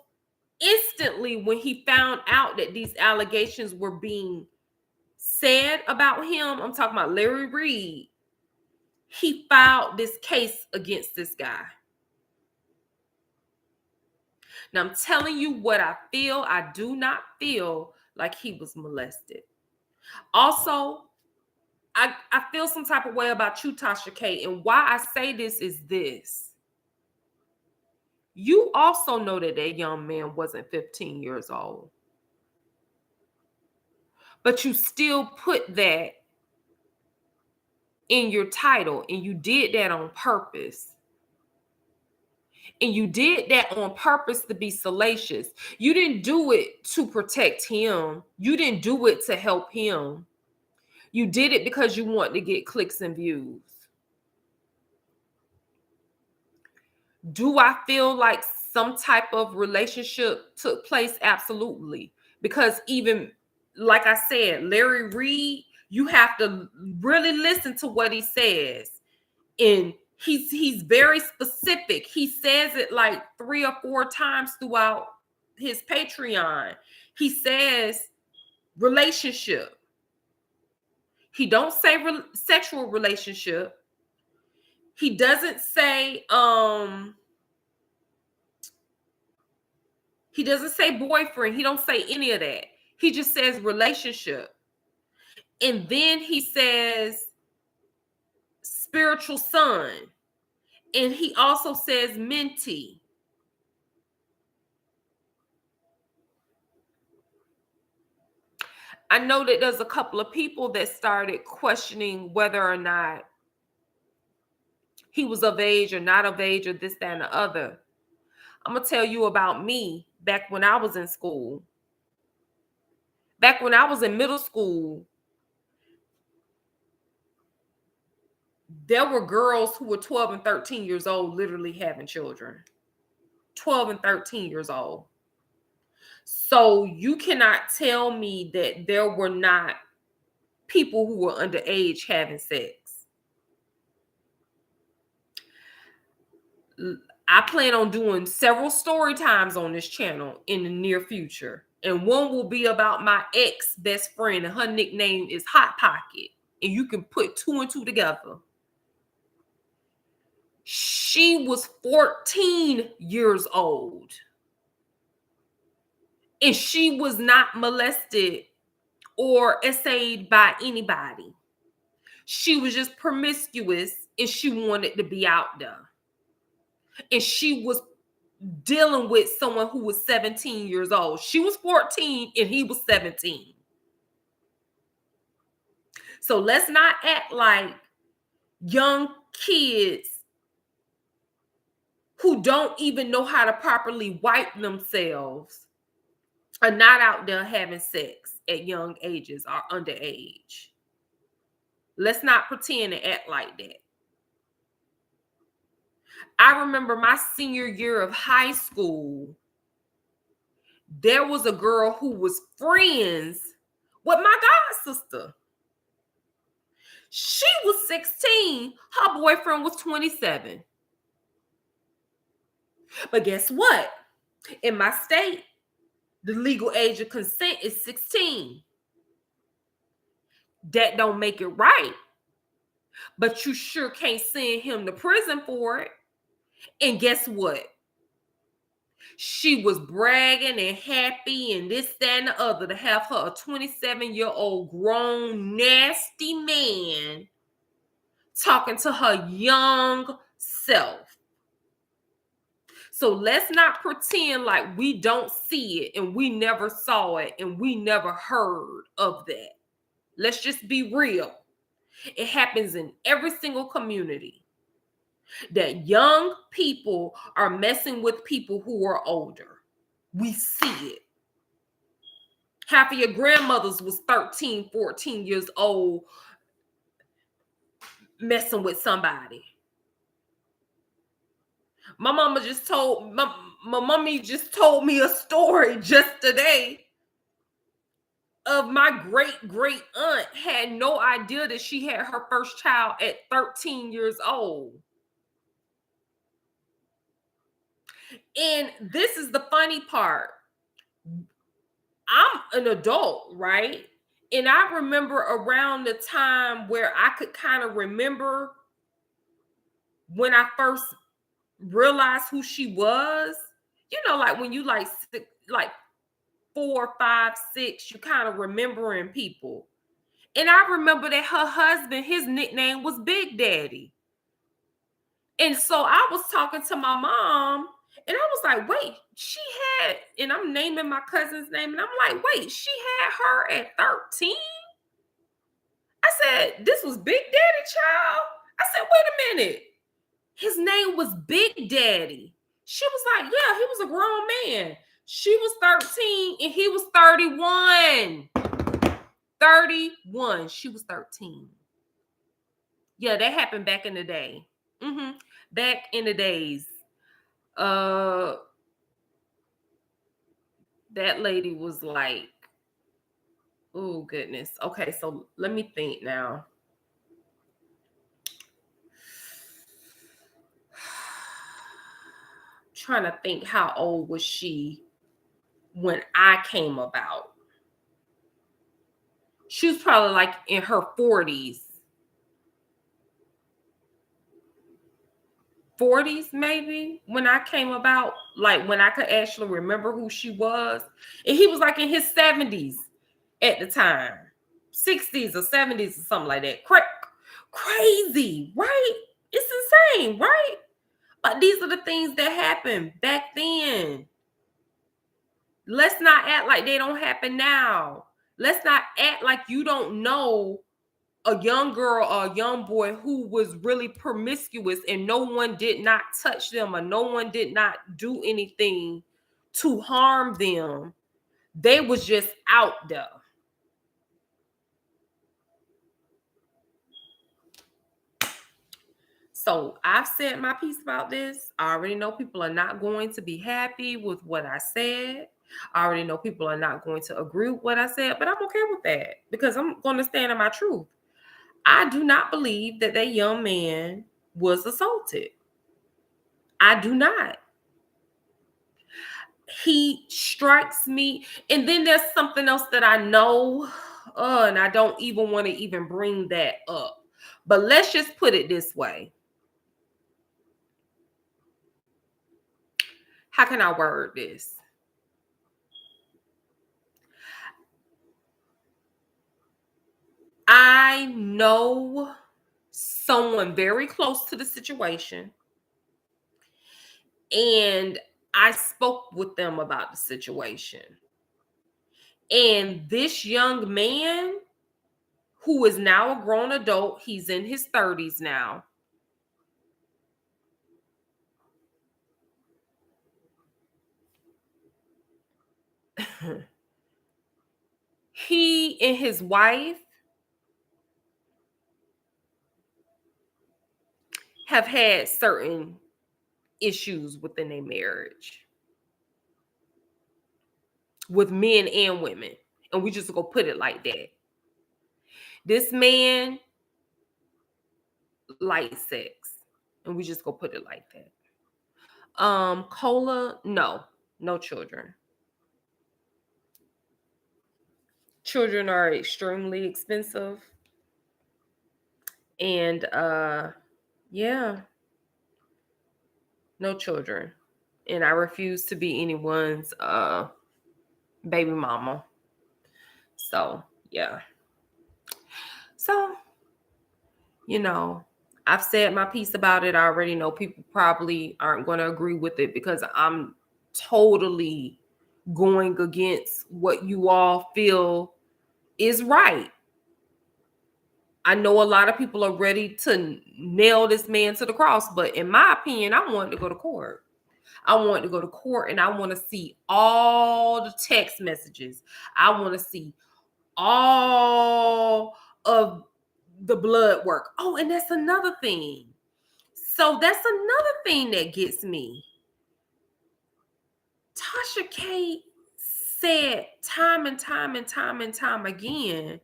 instantly when he found out that these allegations were being said about him, I'm talking about Larry Reid, he filed this case against this guy. Now, I'm telling you what I feel. I do not feel like he was molested. Also, I feel some type of way about you, Tasha K. And why I say this is this. You also know that that young man wasn't 15 years old. But you still put that in your title, and you did that on purpose. And you did that on purpose to be salacious. You didn't do it to protect him. You didn't do it to help him. You did it because you want to get clicks and views. Do I feel like some type of relationship took place? Absolutely. Because even, like I said, Larry Reid, you have to really listen to what he says. And he's very specific. He says it like 3 or 4 times throughout his Patreon. He says relationship. He don't say sexual relationship. He doesn't say boyfriend. He don't say any of that. He just says relationship. And then he says spiritual son. And he also says mentee. I know that there's a couple of people that started questioning whether or not he was of age or not of age or this, that, and the other. I'm going to tell you about me back when I was in school. Back when I was in middle school, there were girls who were 12 and 13 years old literally having children. 12 and 13 years old. So you cannot tell me that there were not people who were underage having sex. I plan on doing several story times on this channel in the near future. And one will be about my ex best friend, and her nickname is Hot Pocket. And you can put two and two together. She was 14 years old. And she was not molested or essayed by anybody. She was just promiscuous and she wanted to be out there. And she was dealing with someone who was 17 years old. She was 14 and he was 17. So let's not act like young kids who don't even know how to properly wipe themselves are not out there having sex at young ages or underage. Let's not pretend and act like that. I remember my senior year of high school, there was a girl who was friends with my god sister. She was 16. Her boyfriend was 27. But guess what? In my state, the legal age of consent is 16. That don't make it right. But you sure can't send him to prison for it. And guess what? She was bragging and happy and this, that, and the other to have her a 27-year-old grown, nasty man talking to her young self. So let's not pretend like we don't see it and we never saw it and we never heard of that. Let's just be real. It happens in every single community that young people are messing with people who are older. We see it. Half of your grandmothers was 13, 14 years old messing with somebody. My mommy just told me a story just today of my great aunt had no idea that she had her first child at 13 years old. And this is the funny part. I'm an adult, right? And I remember around the time where I could kind of remember when I first realized who she was. You know, like when you like 4, 5, 6, you kind of remembering people. And I remember that her husband, his nickname was Big Daddy. And so I was talking to my mom and I was like, wait, she had, and I'm naming my cousin's name. And I'm like, wait, she had her at 13? I said, this was Big Daddy, child? I said, wait a minute. His name was Big Daddy. She was like, yeah, he was a grown man. She was 13 and he was 31. 31. She was 13. Yeah, that happened back in the day. Back in the days. That lady was like, oh goodness. Okay, so let me think now. Trying to think, how old was she when I came about? She was probably like in her 40s. 40s maybe when I came about, like when I could actually remember who she was. And he was like in his 70s at the time, 60s or 70s or something like that. Crazy, right? It's insane, right? But these are the things that happened back then. Let's not act like they don't happen now. Let's not act like you don't know a young girl or a young boy who was really promiscuous and no one did not touch them or no one did not do anything to harm them. They was just out there. So I've said my piece about this. I already know people are not going to be happy with what I said. I already know people are not going to agree with what I said, but I'm okay with that because I'm going to stand in my truth. I do not believe that that young man was assaulted. I do not. He strikes me. And then there's something else that I know, and I don't even want to even bring that up. But let's just put it this way. How can I word this? I know someone very close to the situation, and I spoke with them about the situation. And this young man, who is now a grown adult, he's in his 30s now. He and his wife have had certain issues within their marriage with men and women. And we just go put it like that. This man likes sex. And we just go put it like that. Cola, no children. Children are extremely expensive. And yeah, no children. And I refuse to be anyone's baby mama. So yeah. So, I've said my piece about it. I already know people probably aren't going to agree with it because I'm totally going against what you all feel is right. I know a lot of people are ready to nail this man to the cross, but in my opinion, I want to go to court. I want to go to court and I want to see all the text messages. I want to see all of the blood work. Oh, and that's another thing. So that's another thing that gets me. Tasha K said time and time and time and time again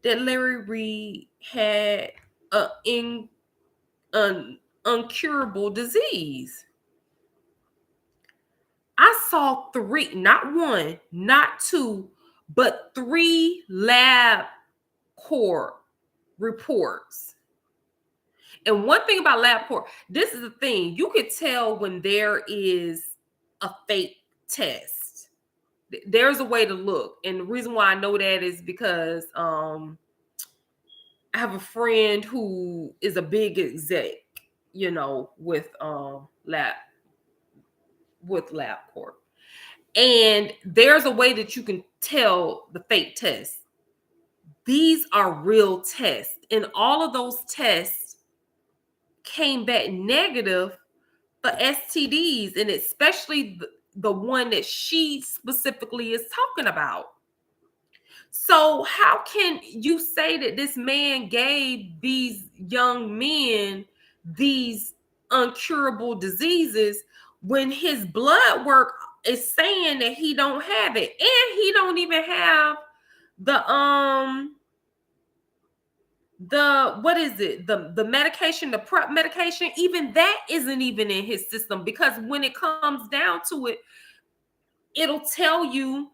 that Larry Reid had an uncurable disease. I saw three, not one, not two, but three lab court reports. And one thing about LabCorp, this is the thing, you could tell when there is a fake test. There's a way to look. And the reason why I know that is because I have a friend who is a big exec, with LabCorp. And there's a way that you can tell the fake tests. These are real tests. And all of those tests came back negative for STDs, and especially the one that she specifically is talking about. So how can you say that this man gave these young men these uncurable diseases when his blood work is saying that he don't have it, and he don't even have the what is it, the medication, the prep medication, even that isn't even in his system, because when it comes down to it, it'll tell you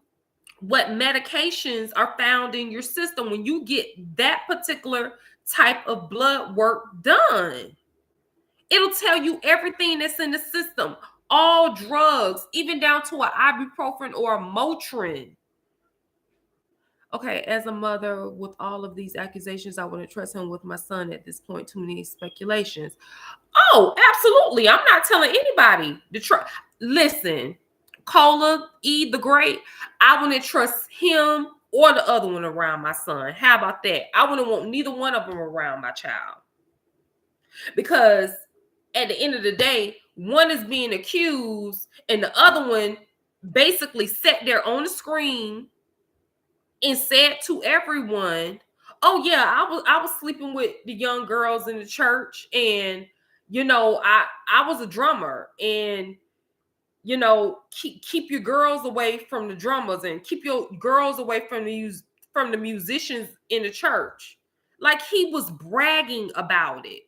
what medications are found in your system when you get that particular type of blood work done. It'll tell you everything that's in the system, all drugs, even down to an ibuprofen or a Motrin. Okay, as a mother, with all of these accusations, I wouldn't trust him with my son at this point. Too many speculations. Oh, absolutely. I'm not telling anybody to trust. Listen, Cola, E the Great, I wouldn't trust him or the other one around my son. How about that? I wouldn't want neither one of them around my child. Because at the end of the day, one is being accused and the other one basically sat there on the screen and said to everyone, "Oh yeah, I was sleeping with the young girls in the church, and I was a drummer, and keep your girls away from the drummers, and keep your girls away from the musicians in the church. Like, he was bragging about it,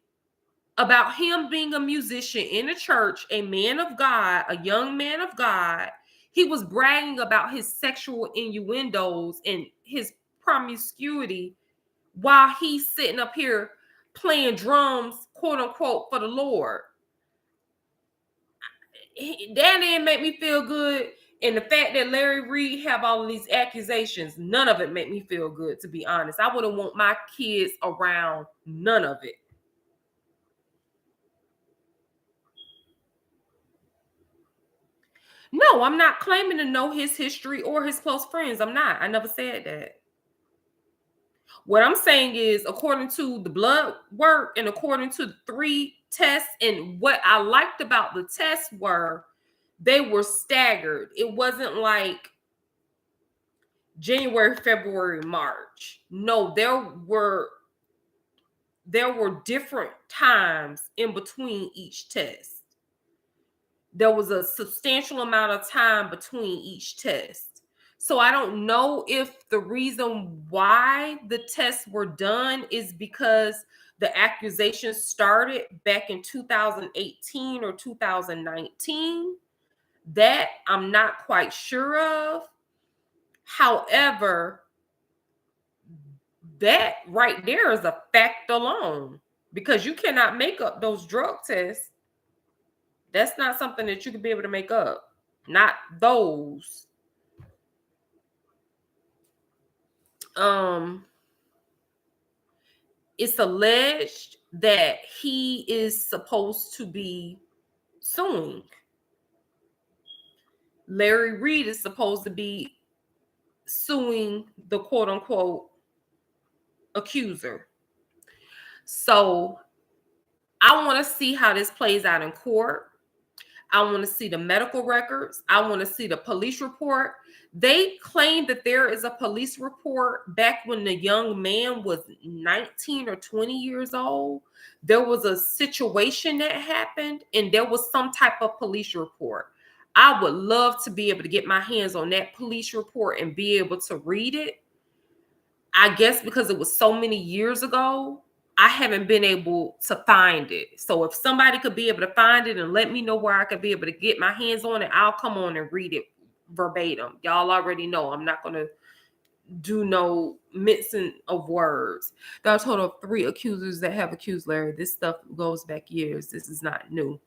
about him being a musician in a church, a man of God, a young man of God. He was bragging about his sexual innuendos and his promiscuity while he's sitting up here playing drums, quote unquote, for the Lord. That didn't make me feel good. And the fact that Larry Reid have all of these accusations, none of it made me feel good, to be honest. I wouldn't want my kids around none of it. No, I'm not claiming to know his history or his close friends. I'm not. I never said that. What I'm saying is, according to the blood work and according to the 3 tests, and what I liked about the tests were they were staggered. It wasn't like January, February, March. No, there were different times in between each test. There was a substantial amount of time between each test. So I don't know if the reason why the tests were done is because the accusations started back in 2018 or 2019. That I'm not quite sure of. However, that right there is a fact alone, because you cannot make up those drug tests. That's not something that you could be able to make up. Not those. Um, it's alleged that he is supposed to be suing. Larry Reid is supposed to be suing the quote unquote accuser. So I want to see how this plays out in court. I want to see the medical records. I want to see the police report. They claim that there is a police report back when the young man was 19 or 20 years old. There was a situation that happened, and there was some type of police report. I would love to be able to get my hands on that police report and be able to read it. I guess because it was so many years ago, I haven't been able to find it. So if somebody could be able to find it and let me know where I could be able to get my hands on it, I'll come on and read it verbatim. Y'all already know I'm not going to do no mixing of words. There are a total of 3 accusers that have accused Larry. This stuff goes back years. This is not new.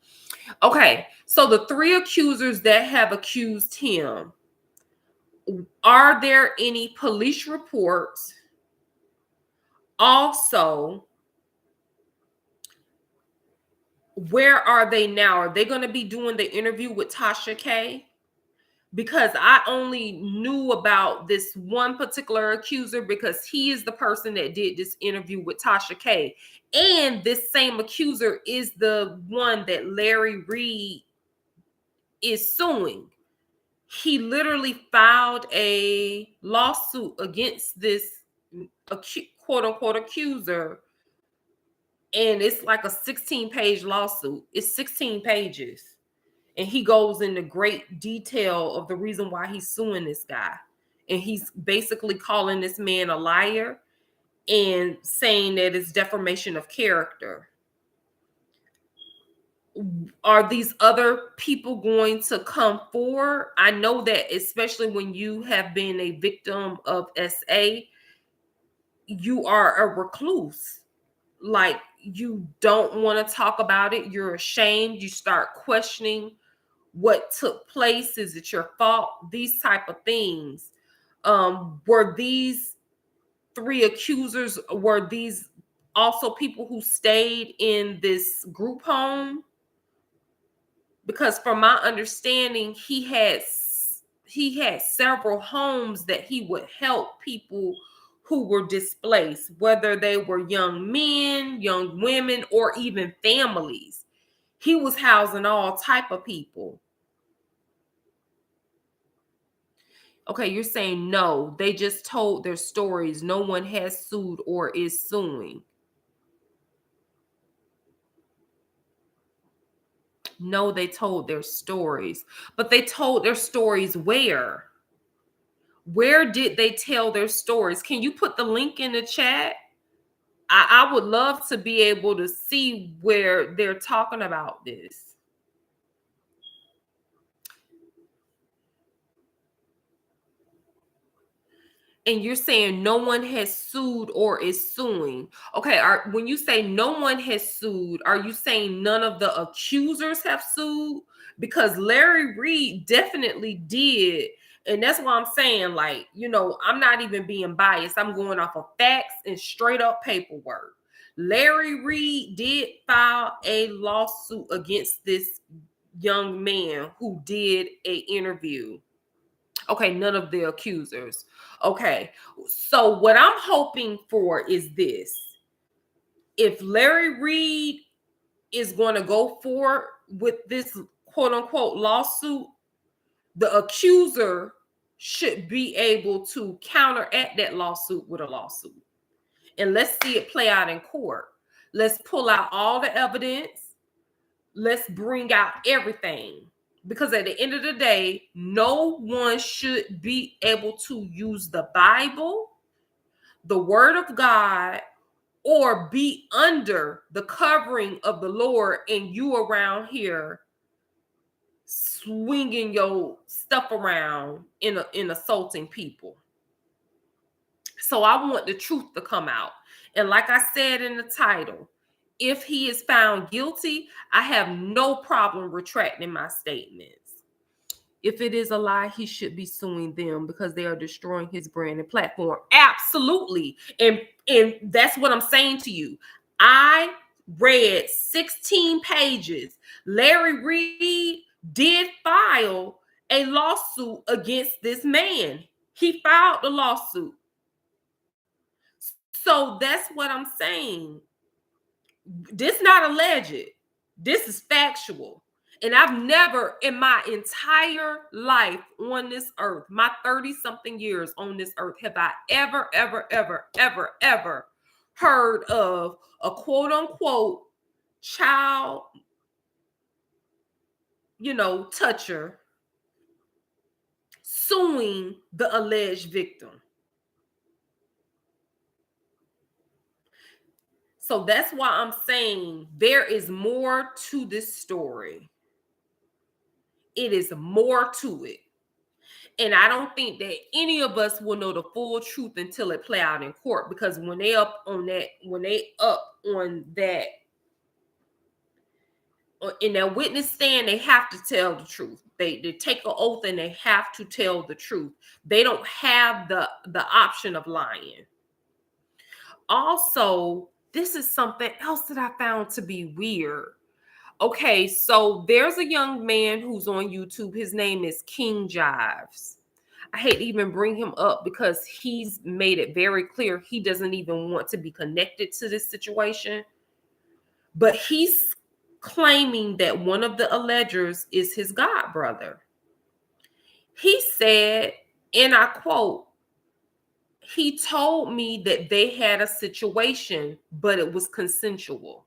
Okay, so the 3 accusers that have accused him, are there any police reports? Also, where are they now? Are they going to be doing the interview with Tasha K? Because I only knew about this one particular accuser because he is the person that did this interview with Tasha K. And this same accuser is the one that Larry Reid is suing. He literally filed a lawsuit against this quote unquote accuser. And it's like a 16-page lawsuit. It's 16 pages. And he goes into great detail of the reason why he's suing this guy. And he's basically calling this man a liar and saying that it's defamation of character. Are these other people going to come forward? I know that especially when you have been a victim of SA, you are a recluse. Like, you don't want to talk about it. You're ashamed. You start questioning what took place. Is it your fault? These type of things. Were these 3 accusers, were these also people who stayed in this group home? Because from my understanding, he had several homes that he would help people who were displaced, whether they were young men, young women, or even families. He was housing all type of people. Okay, you're saying no, they just told their stories. No one has sued or is suing. No, they told their stories, but they told their stories where? Where did they tell their stories? Can you put the link in the chat? I would love to be able to see where they're talking about this. And you're saying no one has sued or is suing. Okay, when you say no one has sued, are you saying none of the accusers have sued? Because Larry Reid definitely did. And that's why I'm saying, like, I'm not even being biased. I'm going off of facts and straight up paperwork. Larry Reid did file a lawsuit against this young man who did an interview. Okay, none of the accusers. Okay, so what I'm hoping for is this. If Larry Reid is going to go forward with this quote unquote lawsuit, the accuser should be able to counteract that lawsuit with a lawsuit. And let's see it play out in court. Let's pull out all the evidence. Let's bring out everything. Because at the end of the day, no one should be able to use the Bible, the Word of God, or be under the covering of the Lord, and you around here swinging your stuff around in assaulting people. So I want the truth to come out. And like I said in the title, if he is found guilty, I have no problem retracting my statements. If it is a lie, he should be suing them because they are destroying his brand and platform. Absolutely. And that's what I'm saying to you. I read 16 pages. Larry Reid did file a lawsuit against this man. He filed the lawsuit. So that's what I'm saying. This not alleged. This is factual. And I've never in my entire life on this earth, my 30-something years on this earth, have I ever heard of a quote unquote child, toucher suing the alleged victim. So that's why I'm saying there is more to this story. It is more to it. And I don't think that any of us will know the full truth until it play out in court. Because when they up on that in their witness stand, they have to tell the truth. They take an oath and they have to tell the truth. They don't have the option of lying. Also, this is something else that I found to be weird. Okay, so there's a young man who's on YouTube. His name is King Jives. I hate to even bring him up because he's made it very clear he doesn't even want to be connected to this situation. But he's claiming that one of the allegers is his god brother. He said, and I quote, he told me that they had a situation, but it was consensual.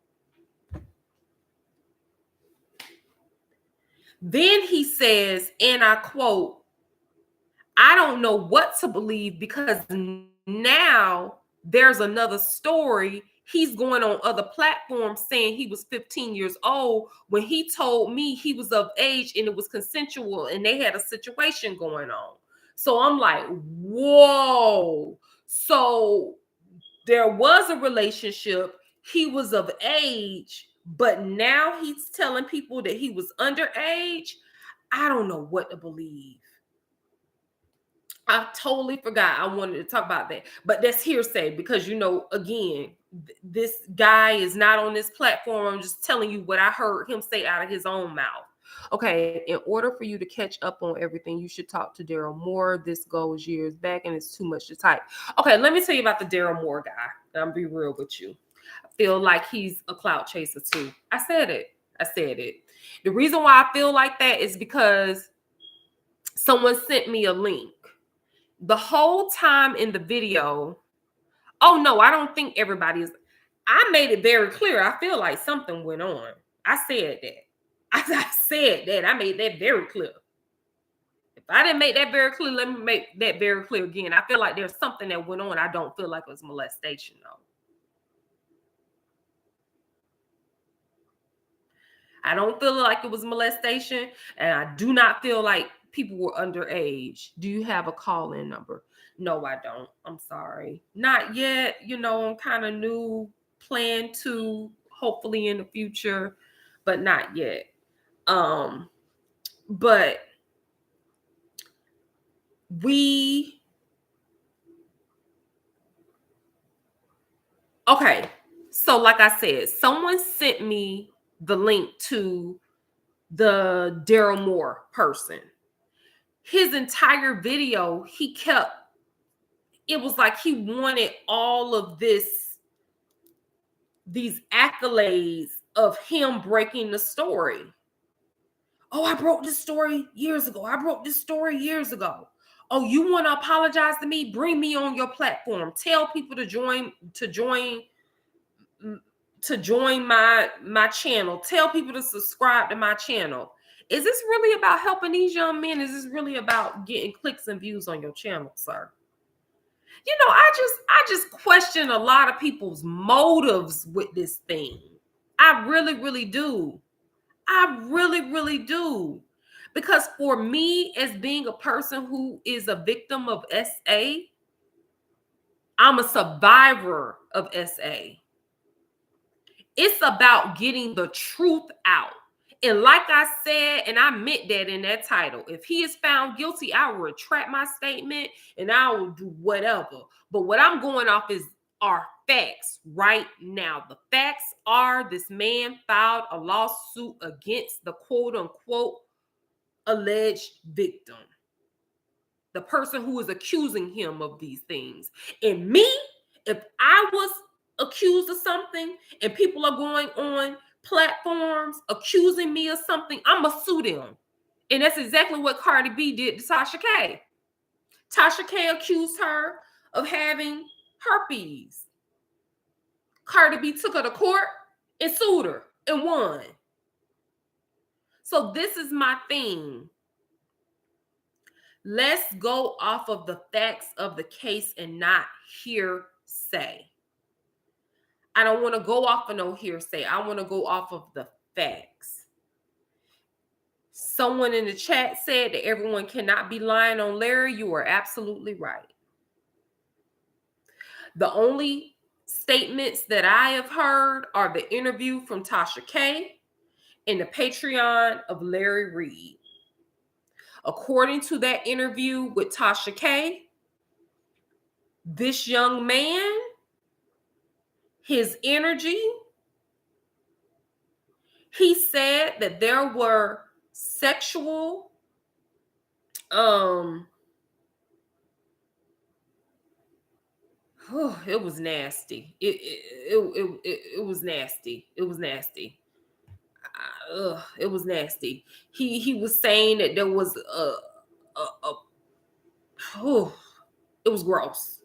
Then he says, and I quote, I don't know what to believe because now there's another story. He's going on other platforms saying he was 15 years old when he told me he was of age and it was consensual and they had a situation going on. So I'm like, whoa. So there was a relationship. He was of age, but now he's telling people that he was underage. I don't know what to believe. I totally forgot I wanted to talk about that, but that's hearsay because, again, this guy is not on this platform. I'm just telling you what I heard him say out of his own mouth. Okay, in order for you to catch up on everything, you should talk to Daryl Moore. This goes years back and it's too much to type. Okay, let me tell you about the Daryl Moore guy. I'm be real with you. I feel like he's a clout chaser too. I said it. The reason why I feel like that is because someone sent me a link. The whole time in the video, oh no, I don't think everybody is. I made it very clear. I feel like something went on. I said that. I said that. I made that very clear. If I didn't make that very clear, let me make that very clear again. I feel like there's something that went on. I don't feel like it was molestation, though. I don't feel like it was molestation, and I do not feel like people were underage. Do you have a call-in number? No, I don't. I'm sorry. Not yet. I'm kind of new, plan to hopefully in the future, but not yet. But okay. So like I said, someone sent me the link to the Daryl Moore person. His entire video, it was like he wanted all of these accolades of him breaking the story. Oh, I broke this story years ago. I broke this story years ago. Oh, you want to apologize to me? Bring me on your platform. Tell people to join my channel. Tell people to subscribe to my channel. Is this really about helping these young men? Is this really about getting clicks and views on your channel, sir? I just question a lot of people's motives with this thing. I really, really do. I really, really do. Because for me, as being a person who is a victim of SA, I'm a survivor of SA. It's about getting the truth out. And like I said, and I meant that in that title, if he is found guilty, I will retract my statement and I will do whatever. But what I'm going off are facts right now. The facts are this man filed a lawsuit against the quote unquote alleged victim, the person who is accusing him of these things. And me, if I was accused of something and people are going on platforms accusing me of something, I'm going to sue them. And that's exactly what Cardi B did to Tasha K. Tasha K accused her of having herpes. Cardi B took her to court and sued her and won. So this is my thing. Let's go off of the facts of the case and not hearsay. I don't want to go off of no hearsay. I want to go off of the facts. Someone in the chat said that everyone cannot be lying on Larry. You are absolutely right. The only statements that I have heard are the interview from Tasha K and the Patreon of Larry Reid. According to that interview with Tasha K, this young man, his energy, he said that there were sexual it was nasty. It was nasty. It was nasty. It was nasty. He was saying that there was it was gross.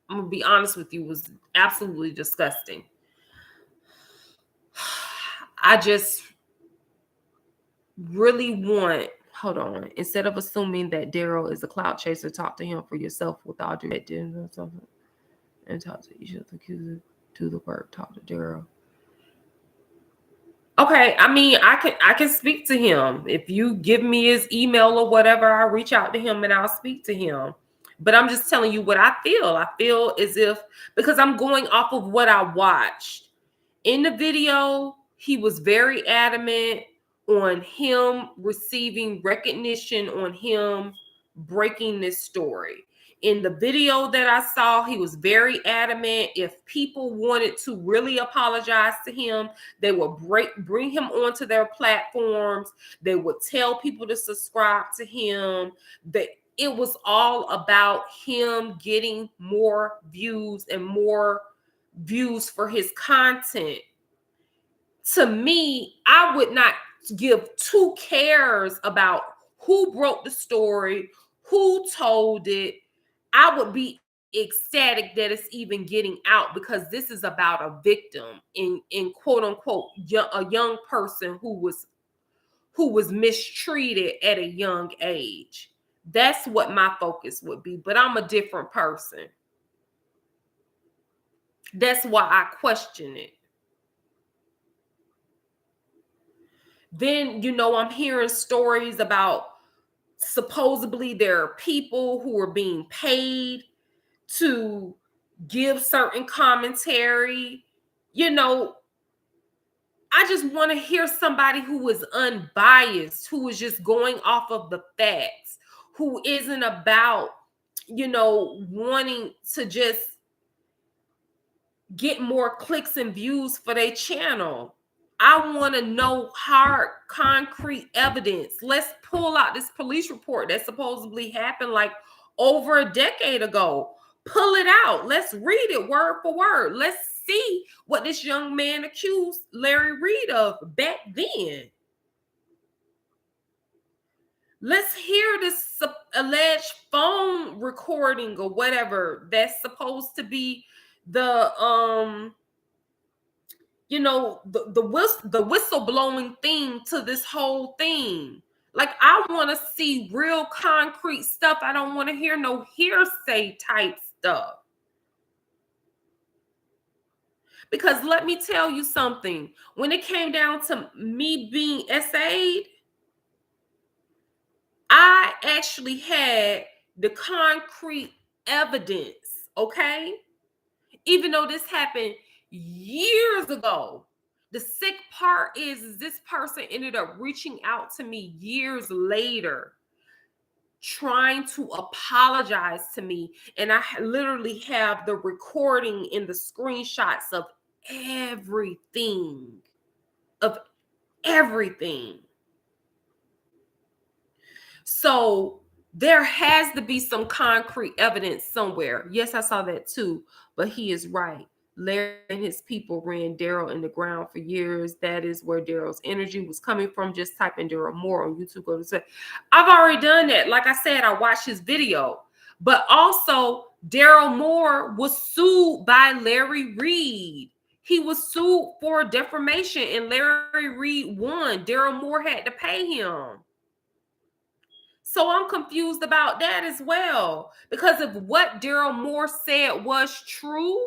I'm gonna be honest with you, it was absolutely disgusting. I just really want, hold on, instead of assuming that Daryl is a clout chaser, talk to him for yourself with all due and talk to each other, accuser, do the work, talk to Daryl. Okay, I mean, I can speak to him. If you give me his email or whatever, I'll reach out to him and I'll speak to him. But I'm just telling you what I feel. I feel as if, because I'm going off of what I watched. In the video, he was very adamant on him receiving recognition, on him breaking this story. In the video that I saw, he was very adamant. If people wanted to really apologize to him, they would bring him onto their platforms. They would tell people to subscribe to him. That it was all about him getting more views and more views for his content. To me, I would not give two cares about who broke the story, who told it. I would be ecstatic that it's even getting out, because this is about a victim in quote unquote a young person who was who was mistreated at a young age. That's what my focus would be, but I'm a different person. That's why I question it. Then, I'm hearing stories about supposedly there are people who are being paid to give certain commentary. I just want to hear somebody who is unbiased, who is just going off of the facts, who isn't about, wanting to just get more clicks and views for their channel. I want to know hard, concrete evidence. Let's pull out this police report that supposedly happened like over a decade ago. Pull it out. Let's read it word for word. Let's see what this young man accused Larry Reid of back then. Let's hear this alleged phone recording or whatever that's supposed to be the the whistleblowing thing to this whole thing. Like, I want to see real concrete stuff. I don't want to hear no hearsay type stuff. Because let me tell you something. When it came down to me being SA'd, I actually had the concrete evidence, okay? Even though this happened years ago. The sick part is this person ended up reaching out to me years later, trying to apologize to me. And I literally have the recording and the screenshots of everything. Of everything. So there has to be some concrete evidence somewhere. Yes, I saw that too, but he is right. Larry and his people ran Daryl in the ground for years. That is where Daryl's energy was coming from. Just type in Daryl Moore on YouTube. Go to say, I've already done that. Like I said, I watched his video. But also, Daryl Moore was sued by Larry Reid. He was sued for defamation, and Larry Reid won. Daryl Moore had to pay him. So I'm confused about that as well. Because if what Daryl Moore said was true,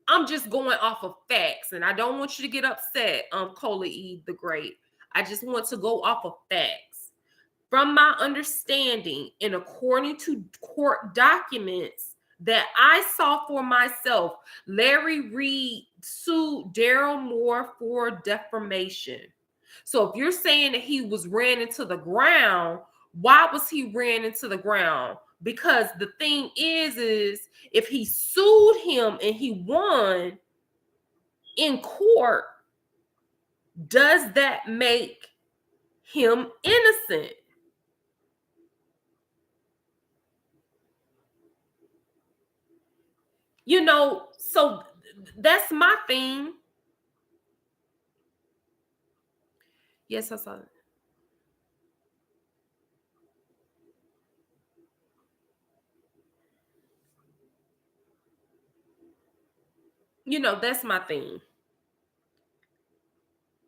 I'm just going off of facts. And I don't want you to get upset, Cola E the Great. I just want to go off of facts. From my understanding, and according to court documents that I saw for myself, Larry Reid sued Daryl Moore for defamation. So if you're saying that he was ran into the ground, why was he ran into the ground? Because the thing is if he sued him and he won in court, does that make him innocent? So that's my thing. Yes, I saw it. That's my thing.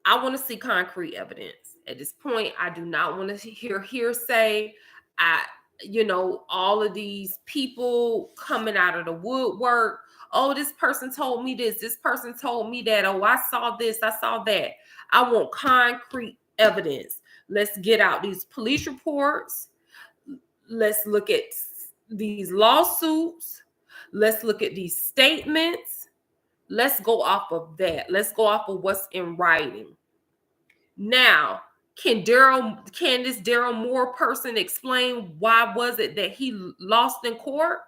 I want to see concrete evidence. At this point, I do not want to hear hearsay. All of these people coming out of the woodwork. Oh, this person told me this person told me that. Oh, I saw this, I saw that. I want concrete evidence. Let's get out these police reports. Let's look at these lawsuits. Let's look at these statements. Let's go off of that. Let's go off of what's in writing. Now, can this Daryl Moore person explain why was it that he lost in court?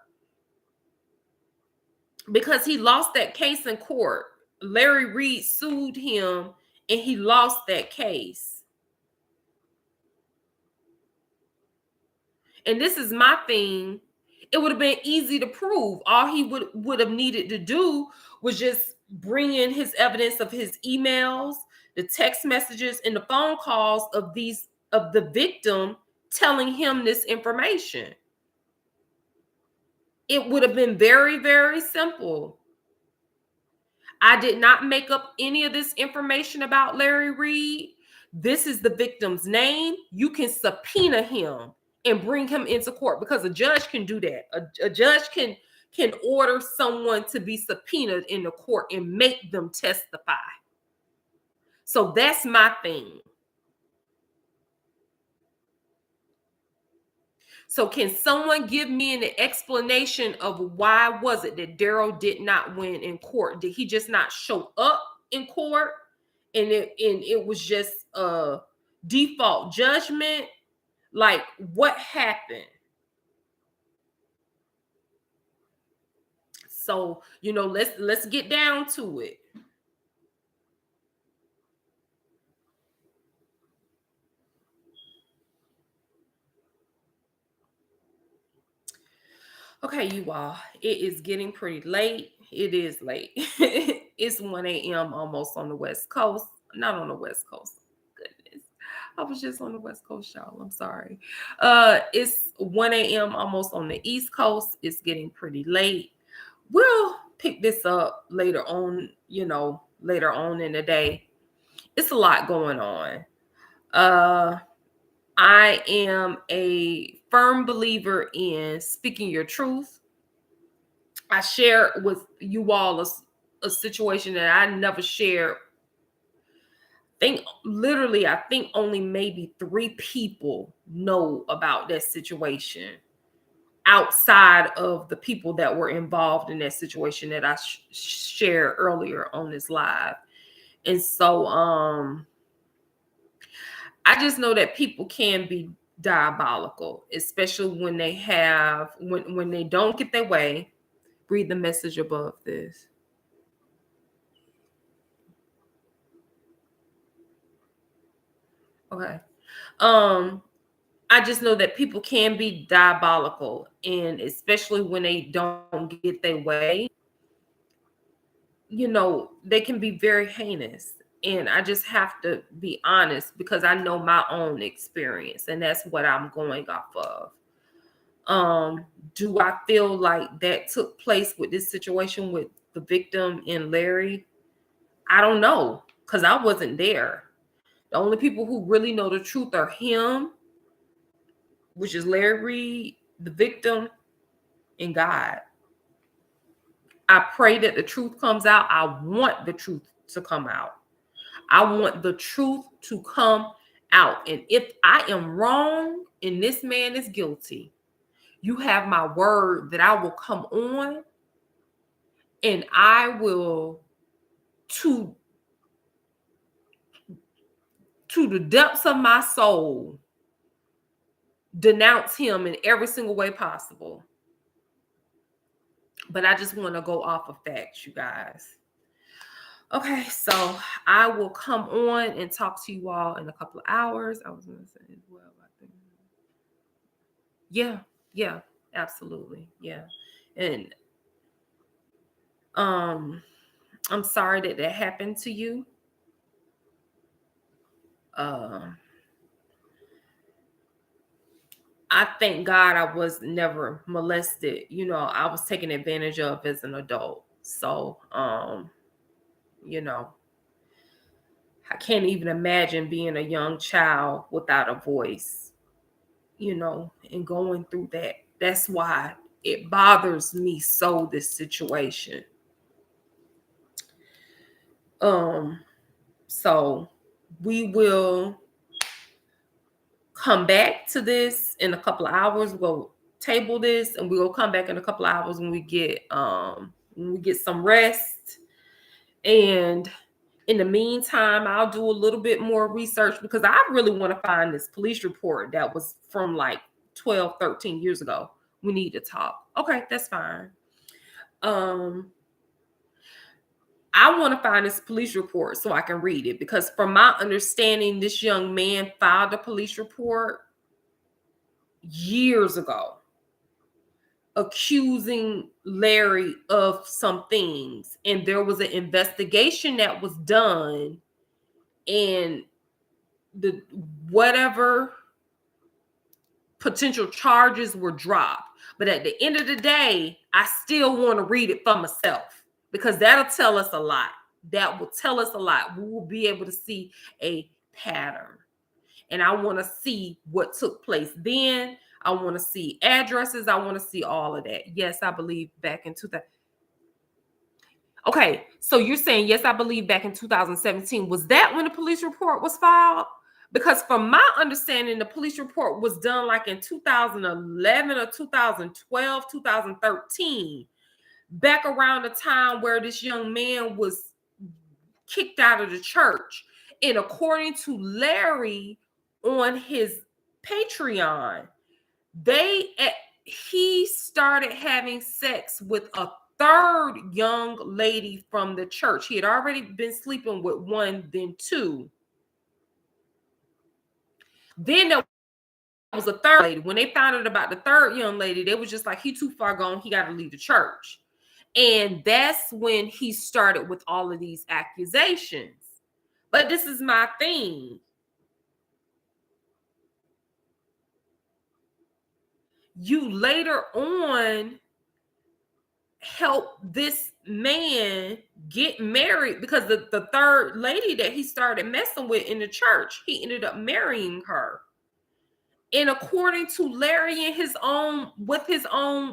Because he lost that case in court. Larry Reid sued him and he lost that case. And this is my thing. It would have been easy to prove. All he would have needed to do was just bring in his evidence of his emails, the text messages, and the phone calls of the victim telling him this information. It would have been very, very simple. I did not make up any of this information about Larry Reid. This is the victim's name. You can subpoena him and bring him into court, because a judge can do that. A judge can order someone to be subpoenaed in the court and make them testify. So that's my thing. So can someone give me an explanation of why was it that Daryl did not win in court? Did he just not show up in court, and it was just a default judgment? Like, what happened? So, let's get down to it. Okay, you all, it is getting pretty late. It is late. It's 1 a.m. almost on the West Coast. Not on the West Coast. Goodness. I was just on the West Coast, y'all. I'm sorry. It's 1 a.m. almost on the East Coast. It's getting pretty late. We'll pick this up later on, later on in the day. It's a lot going on. I am a firm believer in speaking your truth. I share with you all a situation that I never shared. I think only maybe 3 people know about that situation outside of the people that were involved in that situation that I shared earlier on this live. And so I just know that people can be diabolical, especially when when they don't get their way. Read the message above this. Okay. I just know that people can be diabolical, and especially when they don't get their way, they can be very heinous. And I just have to be honest, because I know my own experience, and that's what I'm going off of. Do I feel like that took place with this situation with the victim and Larry? I don't know, because I wasn't there. The only people who really know the truth are him, which is Larry Reid, the victim, and God. I pray that the truth comes out. I want the truth to come out. I want the truth to come out. And if I am wrong and this man is guilty, you have my word that I will come on and I will, to the depths of my soul, denounce him in every single way possible. But I just want to go off of facts, you guys. Okay, so I will come on and talk to you all in a couple of hours. I was going to say as well, I think. Yeah, absolutely. Yeah. And I'm sorry that happened to you. I thank God I was never molested. I was taken advantage of as an adult. So, I can't even imagine being a young child without a voice, and going through that. That's why it bothers me so, this situation. So we will come back to this in a couple of hours. We'll table this and we'll come back in a couple of hours when we get some rest. And in the meantime, I'll do a little bit more research, because I really want to find this police report that was from like 12, 13 years ago. We need to talk. Okay, that's fine. I want to find this police report so I can read it, because from my understanding, this young man filed a police report years ago accusing Larry of some things. And there was an investigation that was done, and the whatever potential charges were dropped. But at the end of the day, I still want to read it for myself, because that'll tell us a lot. That will tell us a lot. We will be able to see a pattern. And I want to see what took place then. I want to see addresses. I want to see all of that. Yes, I believe back in 2000. Okay, so you're saying, yes, I believe back in 2017. Was that when the police report was filed? Because from my understanding, the police report was done like in 2011 or 2012, 2013, back around the time where this young man was kicked out of the church. And according to Larry on his Patreon, he started having sex with a third young lady from the church. He had already been sleeping with one, then two. Then there was a third lady. When they found out about the third young lady, they was just like, he too far gone. He got to leave the church. And that's when he started with all of these accusations. But this is my thing. You later on help this man get married, because the third lady that he started messing with in the church, he ended up marrying her. And according to Larry, in his own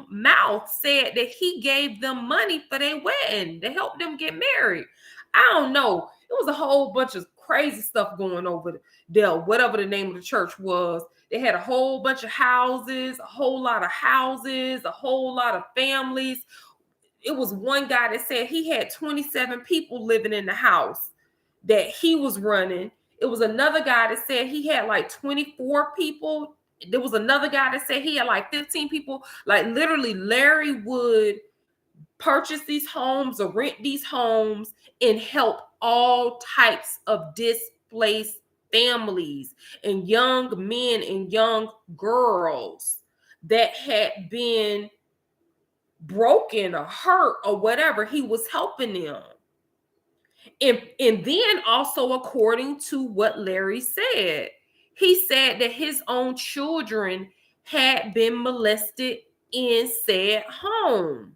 mouth, said that he gave them money for their wedding to help them get married. I don't know. It was a whole bunch of crazy stuff going over there, whatever the name of the church was. They had a whole bunch of houses, a whole lot of families. It was one guy that said he had 27 people living in the house that he was running. It was another guy that said he had like 24 people. There was another guy that said he had like 15 people. Like literally, Larry would purchase these homes or rent these homes and help all types of displaced families and young men and young girls that had been broken or hurt or whatever. He was helping them. And then also, according to what Larry said, he said that his own children had been molested in said home.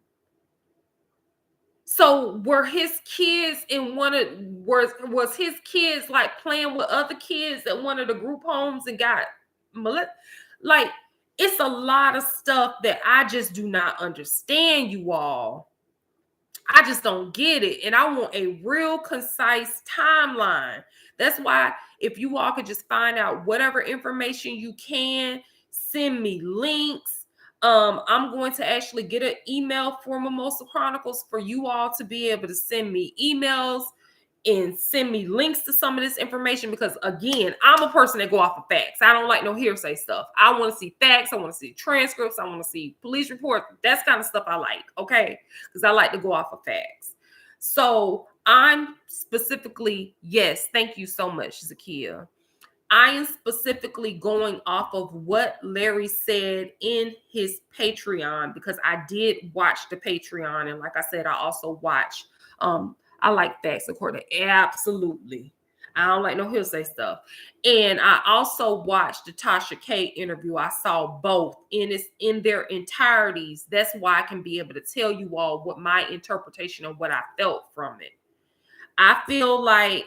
So were his kids in was his kids like playing with other kids at one of the group homes and got molested? Like, it's a lot of stuff that I just do not understand, you all. I just don't get it. And I want a real concise timeline. That's why if you all could just find out whatever information you can, send me links. I'm going to actually get an email for Mimosa Chronicles for you all to be able to send me emails and send me links to some of this information, because again, I'm a person that go off of facts. I don't like no hearsay stuff. I want to see facts. I want to see transcripts. I want to see police reports. That's kind of stuff I like, okay? Because I like to go off of facts. So I'm specifically, yes, thank you so much, Zakia. I am specifically going off of what Larry said in his Patreon, because I did watch the Patreon. And like I said, I also watch I like facts according. Absolutely. I don't like no hearsay stuff. And I also watched the Tasha K interview. I saw both in their entireties. That's why I can be able to tell you all what my interpretation of what I felt from it. I feel like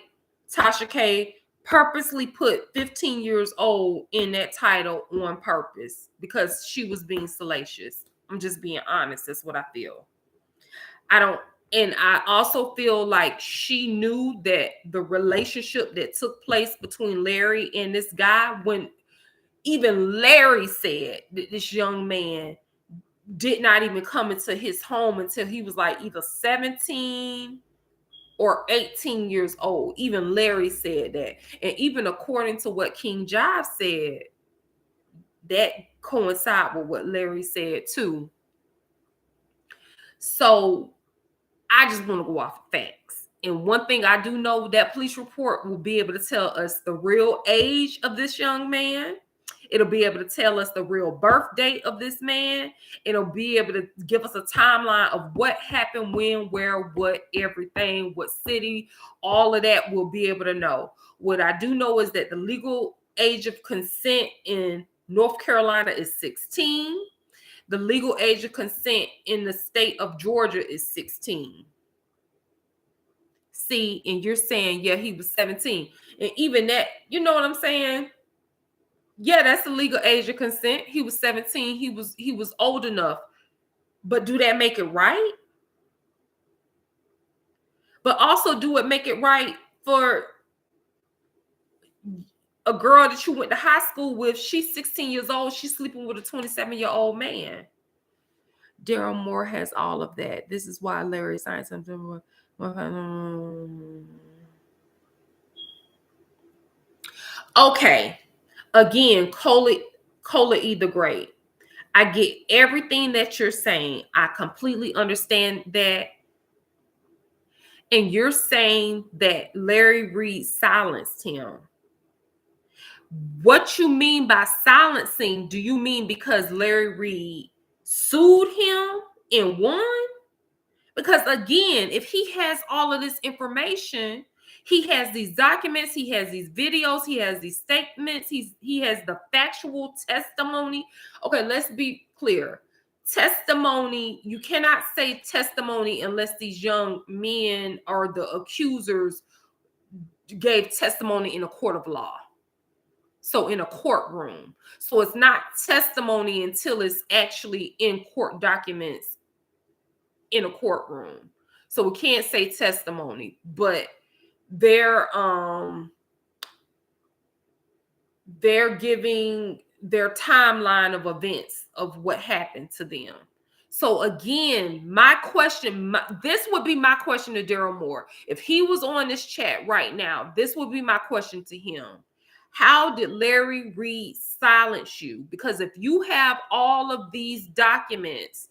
Tasha K purposely put 15 years old in that title on purpose because she was being salacious. I'm just being honest. That's what I feel. And I also feel like she knew that the relationship that took place between Larry and this guy, when even Larry said that this young man did not even come into his home until he was like either 17 or 18 years old. Even Larry said that. And even according to what King Jive said, that coincide with what Larry said too. So I just want to go off of facts. And one thing I do know, that police report will be able to tell us the real age of this young man. It'll be able to tell us the real birth date of this man. It'll be able to give us a timeline of what happened, when, where, what, everything, what city, all of that we'll be able to know. What I do know is that the legal age of consent in North Carolina is 16. The legal age of consent in the state of Georgia is 16. See, and you're saying, yeah, he was 17. And even that, you know what I'm saying? Yeah, that's the legal age of consent. He was 17. He was old enough. But do that make it right? But also, do it make it right for a girl that you went to high school with? She's 16 years old. She's sleeping with a 27-year-old man. Daryl Moore has all of that. This is why Larry signed something. Okay. Again, Cola E the Great. I get everything that you're saying. I completely understand that. And you're saying that Larry Reid silenced him. What you mean by silencing? Do you mean because Larry Reid sued him and won? Because again, if he has all of this information, he has these documents, he has these videos, he has these statements, he has the factual testimony. Okay, let's be clear. Testimony, you cannot say testimony unless these young men or the accusers gave testimony in a court of law. So in a courtroom. So it's not testimony until it's actually in court documents in a courtroom. So we can't say testimony, but they're giving their timeline of events of what happened to them. So again, my question, this would be my question to Daryl Moore. If he was on this chat right now, this would be my question to him. How did Larry Reid silence you? Because if you have all of these documents,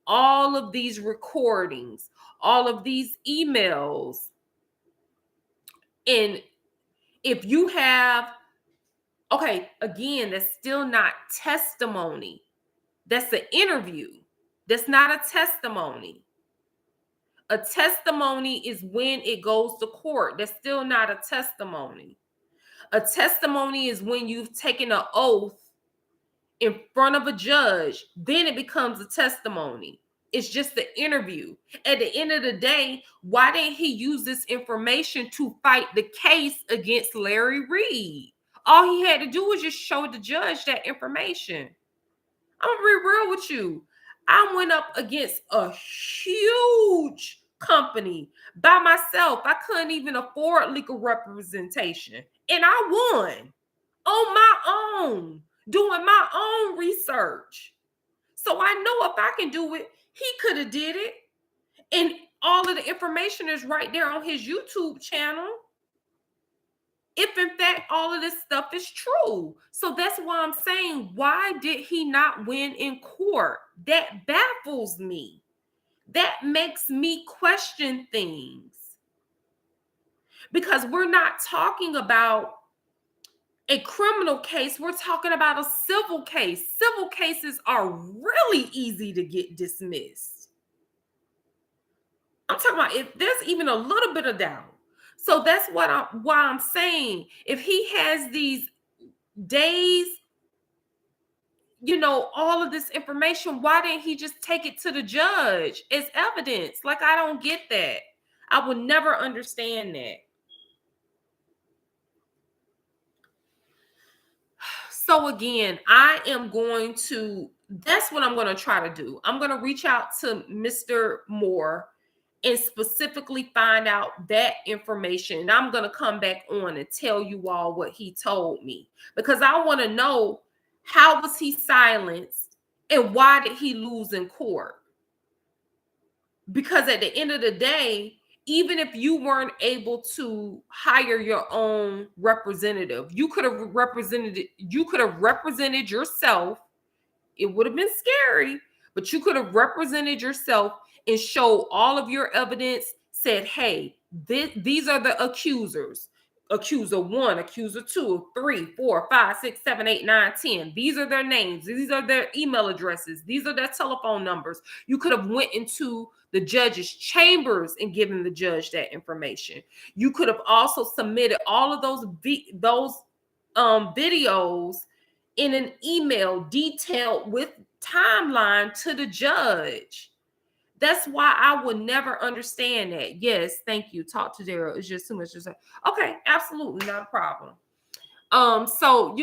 all of these recordings, all of these emails, and if you have, okay, again, that's still not testimony. That's an interview. That's not a testimony. A testimony is when it goes to court. That's still not a testimony. A testimony is when you've taken an oath in front of a judge. Then it becomes a testimony. It's just the interview. At the end of the day, why didn't he use this information to fight the case against Larry Reid? All he had to do was just show the judge that information. I'm gonna be real with you. I went up against a huge company by myself. I couldn't even afford legal representation. And I won on my own, doing my own research. So I know if I can do it, he could have did it. And all of the information is right there on his YouTube channel. If in fact all of this stuff is true. So that's why I'm saying, why did he not win in court? That baffles me. That makes me question things. Because we're not talking about a criminal case, we're talking about a civil case. Civil cases are really easy to get dismissed. I'm talking about if there's even a little bit of doubt. So that's why I'm saying, if he has these days, all of this information, why didn't he just take it to the judge as evidence? Like, I don't get that. I would never understand that. So again, that's what I'm going to try to do. I'm going to reach out to Mr. Moore and specifically find out that information. And I'm going to come back on and tell you all what he told me, because I want to know, how was he silenced and why did he lose in court? Because at the end of the day, even if you weren't able to hire your own representative, you could have represented yourself. It would have been scary, but you could have represented yourself and showed all of your evidence, said, hey, these are the accusers. Accuser 1, accuser 2, 3, 4, 5, 6, 7, 8, 9, 10. These are their names. These are their email addresses. These are their telephone numbers. You could have went into the judge's chambers and given the judge that information. You could have also submitted all of those videos in an email detailed with timeline to the judge. That's why I would never understand that. Yes, thank you. Talk to Daryl. It's just too much to say. Okay, absolutely not a problem. So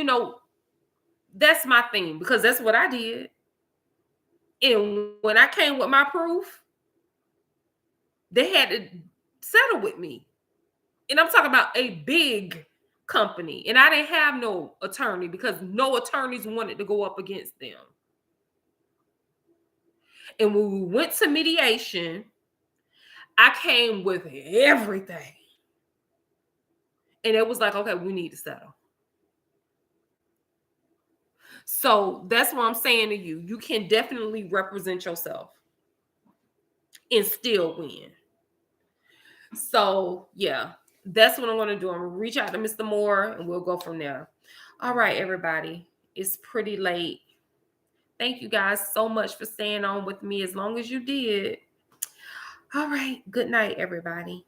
that's my thing, because that's what I did. And when I came with my proof, they had to settle with me. And I'm talking about a big company. And I didn't have no attorney because no attorneys wanted to go up against them. And when we went to mediation, I came with everything. And it was like, okay, we need to settle. So that's what I'm saying to you. You can definitely represent yourself and still win. So yeah, that's what I'm going to do. I'm going to reach out to Mr. Moore and we'll go from there. All right, everybody. It's pretty late. Thank you guys so much for staying on with me as long as you did. All right. Good night, everybody.